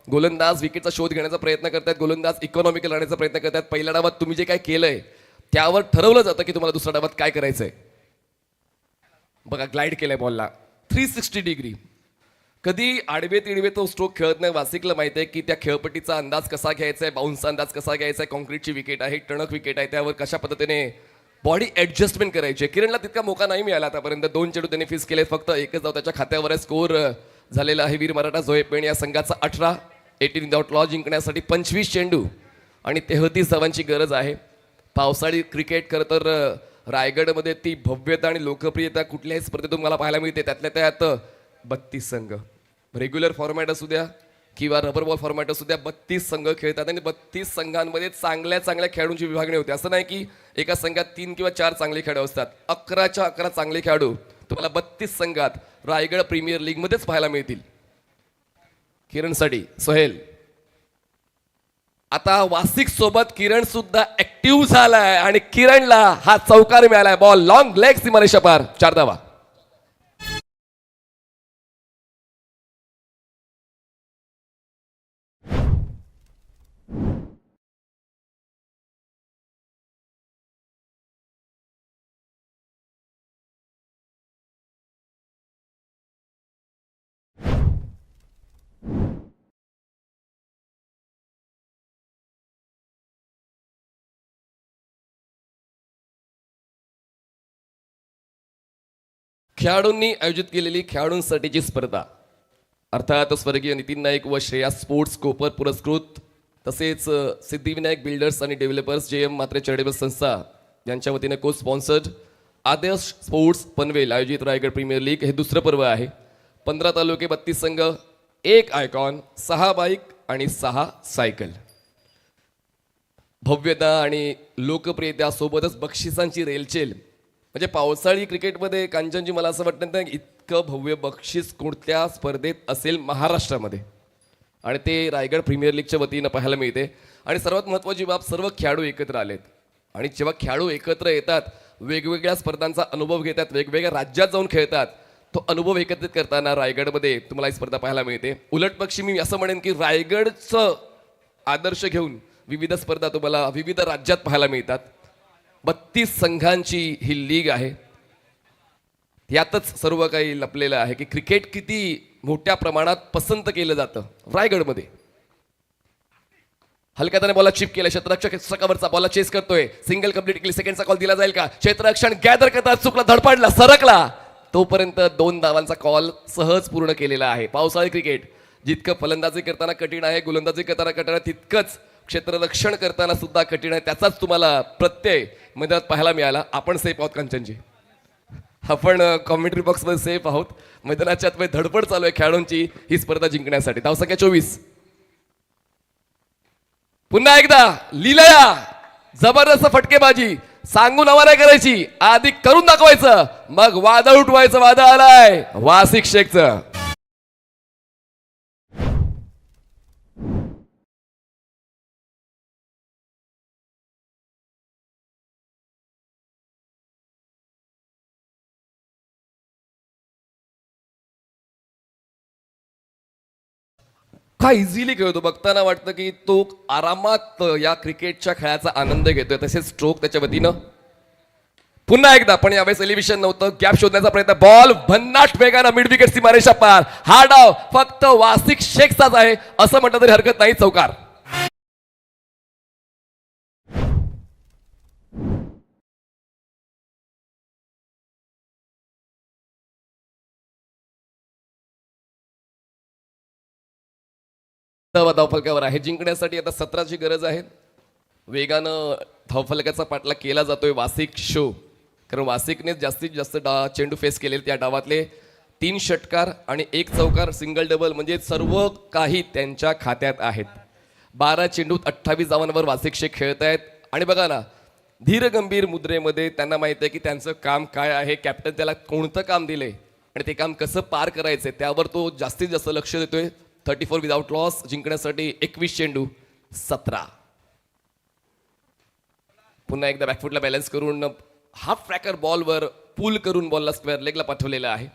गोलंदाज विकेटचा शोध घेण्याचा प्रयत्न करतात. गोलंदाज इकॉनॉमिकल राहण्याचा प्रयत्न करतात. पहिल्या डावात तुम्ही जे काय केलंय त्यावर ठरवलं जातं की तुम्हाला दुसऱ्या डावात काय करायचंय. बघा, ग्लाइड केलंय बॉलला 360 डिग्री. कधी आडवे तिडवे तो स्ट्रोक खेळत नाही. वासिकला माहिती आहे की त्या खेळपट्टीचा अंदाज कसा घ्यायचा आहे, बाउन्सचा अंदाज कसा घ्यायचा आहे. कॉन्क्रीटची विकेट आहे, टणक विकेट आहे, त्यावर कशा पद्धतीने बॉडी ॲडजस्टमेंट करायची आहे. किरणला तितका मौका नाही मिळाला आतापर्यंत. 2 चेंडू त्यांनी फिक्स केले. फक्त एकच धाव त्याच्या खात्यावर स्कोअर झालेला आहे. वीर मराठा झोये पेण या संघाचा 18 विदाउट लॉस जिंकण्यासाठी 25 चेंडू आणि 33 धावांची गरज आहे. पावसाळी क्रिकेट खरं तर रायगडमध्ये ती भव्यता आणि लोकप्रियता कुठल्याही स्पर्धेत तुम्हाला पाहायला मिळते. त्यातल्या त्यात 32 संघ, रेग्युलर फॉर्मॅट असू द्या किंवा रबर बॉल फॉर्मॅट असू द्या, 32 संघ खेळतात आणि 32 संघांमध्ये चांगल्या चांगल्या खेळाडूंची विभागणी होते. असं नाही की एका संघात 3 किंवा 4 चांगले खेळाडू असतात. 11च्या 11 चांगले खेळाडू तुम्हाला 32 संघात रायगड प्रीमियर लीग मध्येच पाहायला मिळतील. किरणसाठी सोहेल. आता वासिक सोबत किरण सुद्धा ऍक्टिव्ह झालाय आणि किरणला हा चौकार मिळालाय. बॉल लॉंग लेग सीमारेषा पार, 4 धावा. खेळाडूंनी आयोजित केलेली खेळाडूंसाठीची स्पर्धा, अर्थात स्वर्गीय नितीन नाईक व श्रेया स्पोर्ट्स कोपर पुरस्कृत, तसेच सिद्धिविनायक बिल्डर्स आणि डेव्हलपर्स JM म्हात्रे चॅरिटेबल संस्था यांच्या वतीने को स्पॉन्सर्ड आदर्श स्पोर्ट्स पनवेल आयोजित रायगड प्रीमियर लीग हे दुसरं पर्व आहे. 15 तालुके, 32 संघ, 1 आयकॉन, 6 बाईक आणि 6 सायकल. भव्यता आणि लोकप्रियतेसोबतच बक्षिसांची रेलचेल. म्हणजे पावसाळी क्रिकेटमध्ये कांचनजी मला असं वाटतं ना, इतकं भव्य बक्षीस कोणत्या स्पर्धेत असेल महाराष्ट्रामध्ये, आणि ते रायगड प्रीमियर लीगच्या वतीनं पाहायला मिळते. आणि सर्वात महत्त्वाची बाब, सर्व खेळाडू एकत्र आलेत आणि जेव्हा खेळाडू एकत्र येतात, वेगवेगळ्या स्पर्धांचा अनुभव घेतात, वेगवेगळ्या राज्यात जाऊन खेळतात, तो अनुभव एकत्रित करताना रायगडमध्ये तुम्हाला ही स्पर्धा पाहायला मिळते. उलट पक्षी मी असं म्हणेन की रायगडचं आदर्श घेऊन विविध स्पर्धा तुम्हाला विविध राज्यात पाहायला मिळतात. 32 संघांची ही लीग आहे. यातच सर्व काही लपलेलं आहे की क्रिकेट किती मोठ्या प्रमाणात पसंत केलं जातं रायगडमध्ये. हलक्याने बॉलला चिप केला, क्षेत्ररक्षक षटकावरचा बॉलला चेस करतोय, सिंगल कंप्लीट केली, सेकंडचा कॉल दिला जाईल का, क्षेत्ररक्षण गॅदर करतात, चुकला, धडपडला, सरकला, तोपर्यंत 2 धावांचा कॉल सहज पूर्ण केलेला आहे. पावसाळी क्रिकेट जितकं फलंदाजी करताना कठीण आहे, गोलंदाजी करताना कठीण आहे, तितकंच क्षेत्ररक्षण करताना सुद्धा कठीण आहे. त्याचाच तुम्हाला प्रत्यय मैदानात पाहायला मिळाला. आपण सेफ आहोत कांचनजी, आपण कॉमेंट्री बॉक्समध्ये सेफ आहोत. मैदानाच्या आतमध्ये धडपड चालू आहे खेळाडूंची ही स्पर्धा जिंकण्यासाठी. धावसंख्या 24. पुन्हा एकदा लीलया, जबरदस्त फटकेबाजी, सांगून हवा नाही करायची, आधी करून दाखवायचं, मग वादळ उठवायचं. वादळ आलाय वासिक शेखचं. काय इझिली खेळतो, बघताना वाटतं की तो आरामात या क्रिकेटच्या खेळाचा आनंद घेतोय. तसेच स्ट्रोक त्याच्या वतीनं. पुन्हा एकदा पण यावेळेस एलिव्हेशन नव्हतं, गॅप शोधण्याचा प्रयत्न, बॉल भन्नाट वेगानं मिड विकेट सीमारेषा पार. हा डाव फक्त वासिक शेखचाच आहे असं म्हटलं तरी हरकत नाही. चौकार. धावफलकावर आहे. जिंकण्यासाठी आता 17ची गरज आहे. वेगानं धावफलकाचा पाठलाग केला जातोय वासिक शो, कारण वासिकने जास्तीत जास्त चेंडू फेस केले. त्या डावातले 3 षटकार आणि 1 चौकार, सिंगल डबल, म्हणजे सर्व काही त्यांच्या खात्यात आहेत. 12 चेंडूत 28 धावांवर वासिक शेख खेळत आहेत. आणि बघा ना, धीर गंभीर मुद्रेमध्ये त्यांना माहिती आहे की त्यांचं काम काय आहे, कॅप्टन त्याला कोणतं काम दिले आणि ते काम कसं पार करायचंय त्यावर तो जास्तीत जास्त लक्ष देतोय. 34 विदाउट लॉस. जिंकण्यासाठी 21 चेंडू 17. पुन्हा एकदा बॅकफुटला बॅलन्स करून हाफ ट्रॅकर बॉलवर पुल करून बॉलला स्क्वेअर लेगला पाठवलेला आहे.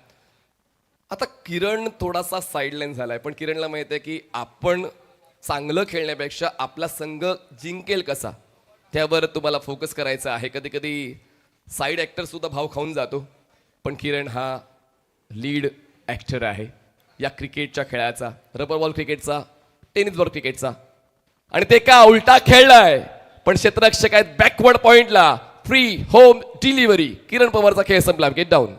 आता किरण थोडासा साईडलाईन झालाय, पण किरणला माहिती आहे की आपण चांगलं खेळण्यापेक्षा आपला संघ जिंकेल कसा त्यावर तुम्हाला फोकस करायचा आहे. कधी कधी साईड ॲक्टर सुद्धा भाव खाऊन जातो, पण किरण हा लीड ॲक्टर आहे या क्रिकेटच्या खेळाचा, रबर बॉल क्रिकेटचा, टेनिस बॉल क्रिकेटचा. आणि ते का उलटा खेळलाय, पण क्षेत्ररक्षक आहेत बॅकवर्ड पॉइंटला. Free home delivery. किरण पवारचा खेळ संपला. Get down.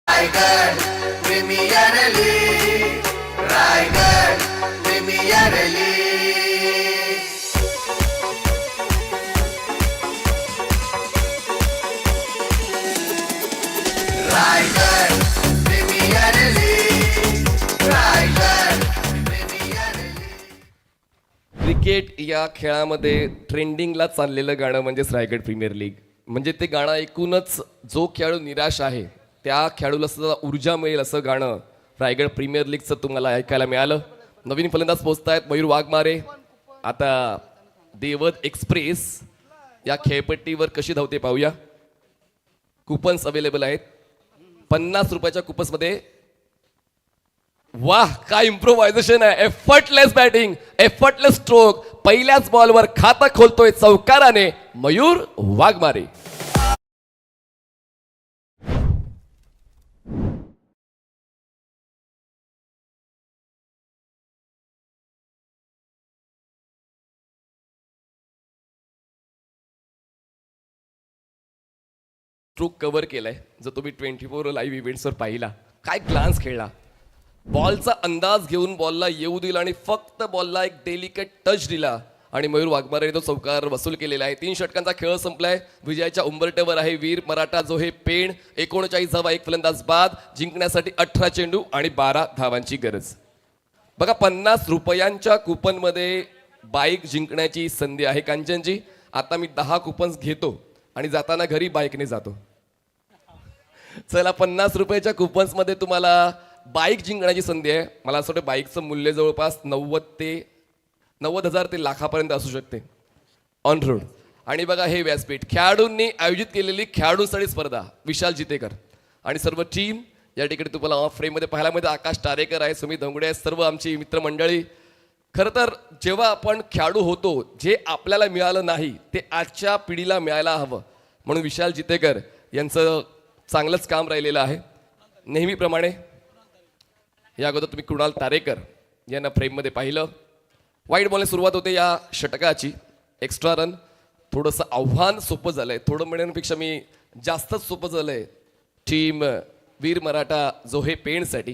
Raigad premier league, Raigad premier league. Raigad premier league, Raigad premier league. Cricket या खेळामध्ये ट्रेंडिंगला चाललेलं गाणं म्हणजेच रायगड प्रीमियर लीग. म्हणजे ते गाणं ऐकूनच जो खेळाडू निराश आहे त्या खेळाडूला सुद्धा ऊर्जा मिळेल असं गाणं रायगड प्रीमियर लीगचं तुम्हाला ऐकायला मिळालं. नवीन फलंदाज पोहोचतायत मयूर वाघमारे. आता देवद एक्सप्रेस या खेळपट्टीवर कशी धावते पाहूया. कुपन्स अवेलेबल आहेत. 50 रुपयाच्या कुपन्समध्ये वाह काय इम्प्रोव्हायझेशन आहे. एफर्टलेस बॅटिंग, एफर्टलेस स्ट्रोक, पहिल्याच बॉलवर खातं खोलतोय चौकाराने मयूर वाघमारे. स्ट्रोक कव्हर केलाय जर तुम्ही 24 लाईव्ह इव्हेंट्सवर पाहिला. काय ग्लान्स खेळला, बॉलचा अंदाज घेऊन बॉलला येऊ दिला आणि फक्त बॉलला एक डेलिकेट टच दिला आणि मयूर वाघमारे तो चौकार वसूल केलेला आहे. 3 षटकांचा खेळ संपलाय. विजयाच्या उंबरठ्यावर आहे वीर मराठा जो हे पेण. 39 धावा, 1 फलंदाज बाद. जिंकण्यासाठी 18 चेंडू आणि 12 धावांची गरज. बघा 50 रुपयांच्या कुपनमध्ये बाईक जिंकण्याची संधी आहे कांचनजी. आता मी 10 कुपन्स घेतो आणि जाताना घरी बाईकने जातो. चला 50 रुपयाच्या कुपन्समध्ये तुम्हाला बाईक जिंकण्याची संधी आहे. मला असं वाटतं बाईकचं मूल्य जवळपास 90,000 ते लाखापर्यंत असू शकते. On road. आणि बघा हे व्यासपीठ खेळाडूंनी आयोजित केलेली खेळाडूंसाठी स्पर्धा. विशाल जितेकर आणि सर्व टीम या ठिकाणी तुम्हाला ऑफ फ्रेममध्ये पाहायला मिळतं. आकाश टारेकर आहे, सुमित धंगुडे आहे, सर्व आमची मित्रमंडळी. खरं तर जेव्हा आपण खेळाडू होतो, जे आपल्याला मिळालं नाही ते आजच्या पिढीला मिळायला हवं, म्हणून विशाल जितेकर यांचं चांगलंच काम राहिलेलं आहे. नेहमीप्रमाणे या अगोदर तुम्ही कुणाल तारेकर यांना फ्रेममध्ये पाहिलं. वाईट बॉलने सुरुवात होते या षटकाची. एक्स्ट्रा रन थोडंसं आव्हान सोपं झालंय, थोडं म्हणण्यापेक्षा मी जास्तच सोपं झालंय टीम वीर मराठा जोहे पेणसाठी.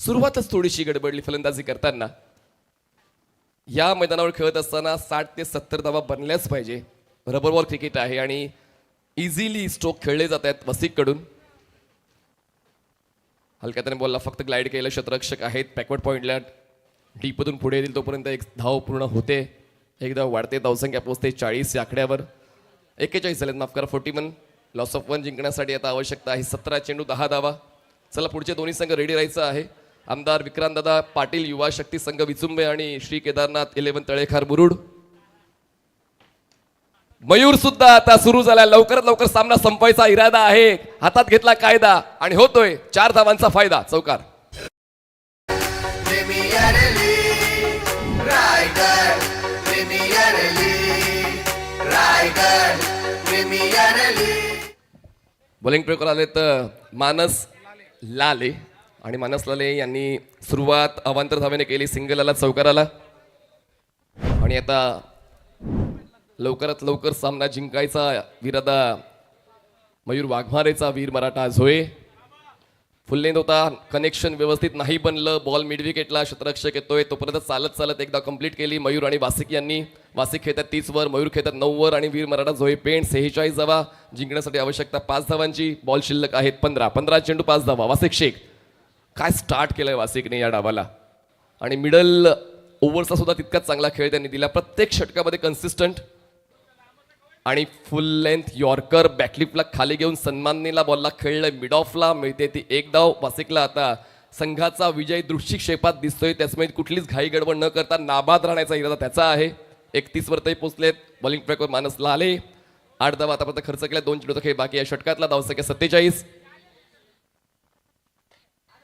सुरुवातच थोडीशी गडबडली फलंदाजी करताना. या मैदानावर खेळत असताना 60 ते 70 धावा बनल्याच पाहिजे. रबर बॉल क्रिकेट आहे आणि इझिली स्ट्रोक खेळले जात आहेत वसिककडून. हलक्या त्याने बॉलला फक्त ग्लाइड केलं. क्षेत्ररक्षक आहेत बॅकवर्ड पॉईंटला, डीपमधून पुढे येतील तोपर्यंत एक धाव पूर्ण होते. एक धाव वाढते, धावसंख्या पोहोचते 40 या आकड्यावर. 41 झालेत, माफ करा 41. लॉस ऑफ 1 जिंकण्यासाठी आता आवश्यकता आहे 17 चेंडू 10 धावा. चला पुढचे दोन्ही संघ रेडी राहायचं आहे. आमदार विक्रांतदादा पाटील युवा शक्ती संघ विचुंबे आणि श्री केदारनाथ 11 तळेखार मुरुड. मयूर सुद्धा आता सुरू झाला. लवकरात लवकर सामना संपवायचा इरादा आहे. हातात घेतला कायदा आणि होतोय 4 धावांचा फायदा. चौकार. Premier league Raigad, premier league Raigad, premier league. Bowling प्रयोग आलेत मानस लाले आणि मानस लाले यांनी सुरुवात अवांतर धावेने केली. सिंगल आला, चौकार आला आणि आता लवकरात लवकर सामना जिंकायचा विरादा मयूर वाघमारेचा वीर मराठा झोये. फुल लेंथ होता, कनेक्शन व्यवस्थित नाही बनलं. बॉल मिड विकेटला, क्षेत्ररक्षक येतोय तोपर्यंत चालत चालत एकदा कंप्लीट केली मयूर आणि वासिक यांनी. वासिक खेळतात 30 वर, मयूर खेळतात 9 वर आणि वीर मराठा झोये पेण 46 धावा. जिंकण्यासाठी आवश्यकता 5 धावांची. बॉल शिल्लक आहेत 15 चेंडू 5 धावा. वासिक शेख काय स्टार्ट केलंय वासिकने या डावाला आणि मिडल ओव्हरचा सुद्धा तितकाच चांगला खेळ त्यांनी दिला. प्रत्येक षटकामध्ये कन्सिस्टंट आणि फुल लेंथ यॉर्कर बॅकलिपला खाली घेऊन सन्माननीला बॉलला खेळलं. मिड ऑफला मिळते ती 1 धाव. वासिकला आता संघाचा विजय दृष्टिक्षेपात दिसतोय. त्याचमुळे कुठलीच घाई गडबड न करता नाबाद राहण्याचा इरादा त्याचा आहे. 31 वर ते पोहोचलेत. बॉलिंग ट्रॅकवर मानस लाले 8 धावा आतापर्यंत खर्च केला. 2 चेंडूचा खेळ बाकी या षटकातला. धावसंख्या 47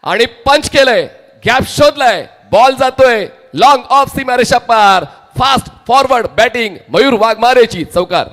आणि पंच केलंय. गॅप शोधलाय. बॉल जातोय लॉंग ऑफ सीमारेषा पार. फास्ट फॉरवर्ड बॅटिंग मयूर वाघमारेची. चौकार.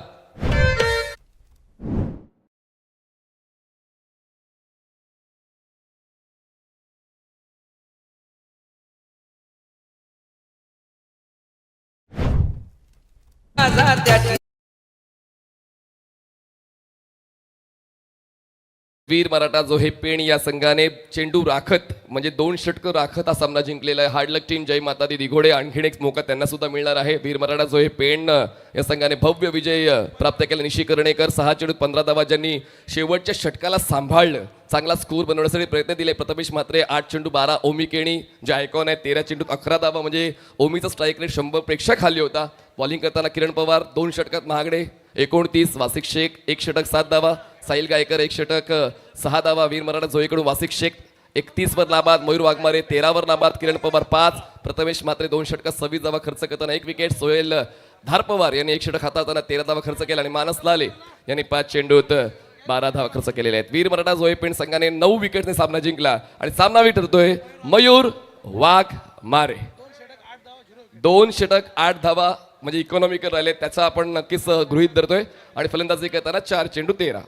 वीर मराठा जोहे पेण या संघाने चेंडू राखत म्हणजे 2 षटकं राखत हा सामना जिंकलेला आहे. हार्डलक टीम जय माता दी दिघोडे आणखीन एक मोका त्यांना सुद्धा मिळणार आहे. वीर मराठा जोहे पेण या संघाने भव्य विजय प्राप्त केला. निशी कर्णेकर 6 चेंडूत 15 धावा ज्यांनी शेवटच्या षटकाला सांभाळलं. चांगला स्कोर बनवण्यासाठी प्रयत्न दिले. प्रथमेश म्हात्रे 8 चेंडू 12. ओमी केणी जे आयकॉन आहे 13 चेंडूत 11 धावा म्हणजे ओमीचा स्ट्राईक रेट 100 पेक्षा खाली होता. बॉलिंग करताना किरण पवार 2 षटकात महागडे 29. वासिक शेख 1 षटक 7 धावा. साहिल गायकर 1 षटक 6 धावा. वीर मराठा जोहेकडून वासिक शेख 31 वर नाबाद. मयूर वाघमारे 13 वर नाबाद. किरण पवार 5. प्रथमेश म्हात्रे 2 षटकात 26 धावा खर्च करताना 1 विकेट. सोहेल धारपवार यांनी 1 षटक हाताळताना 13 धावा खर्च केला आणि मानस लाले यांनी 5 चेंडूत 12 धावा खर्च केलेल्या आहेत. वीर मराठा जोहे पेण संघाने 9 विकेटने सामना जिंकला आणि सामना ठरतोय मयूर वाघमारे. 2 षटक 8 धावा म्हणजे इकॉनॉमिकल राहिले त्याचा आपण नक्कीच गृहीत धरतोय आणि फलंदाजी करताना 4 चेंडू 13.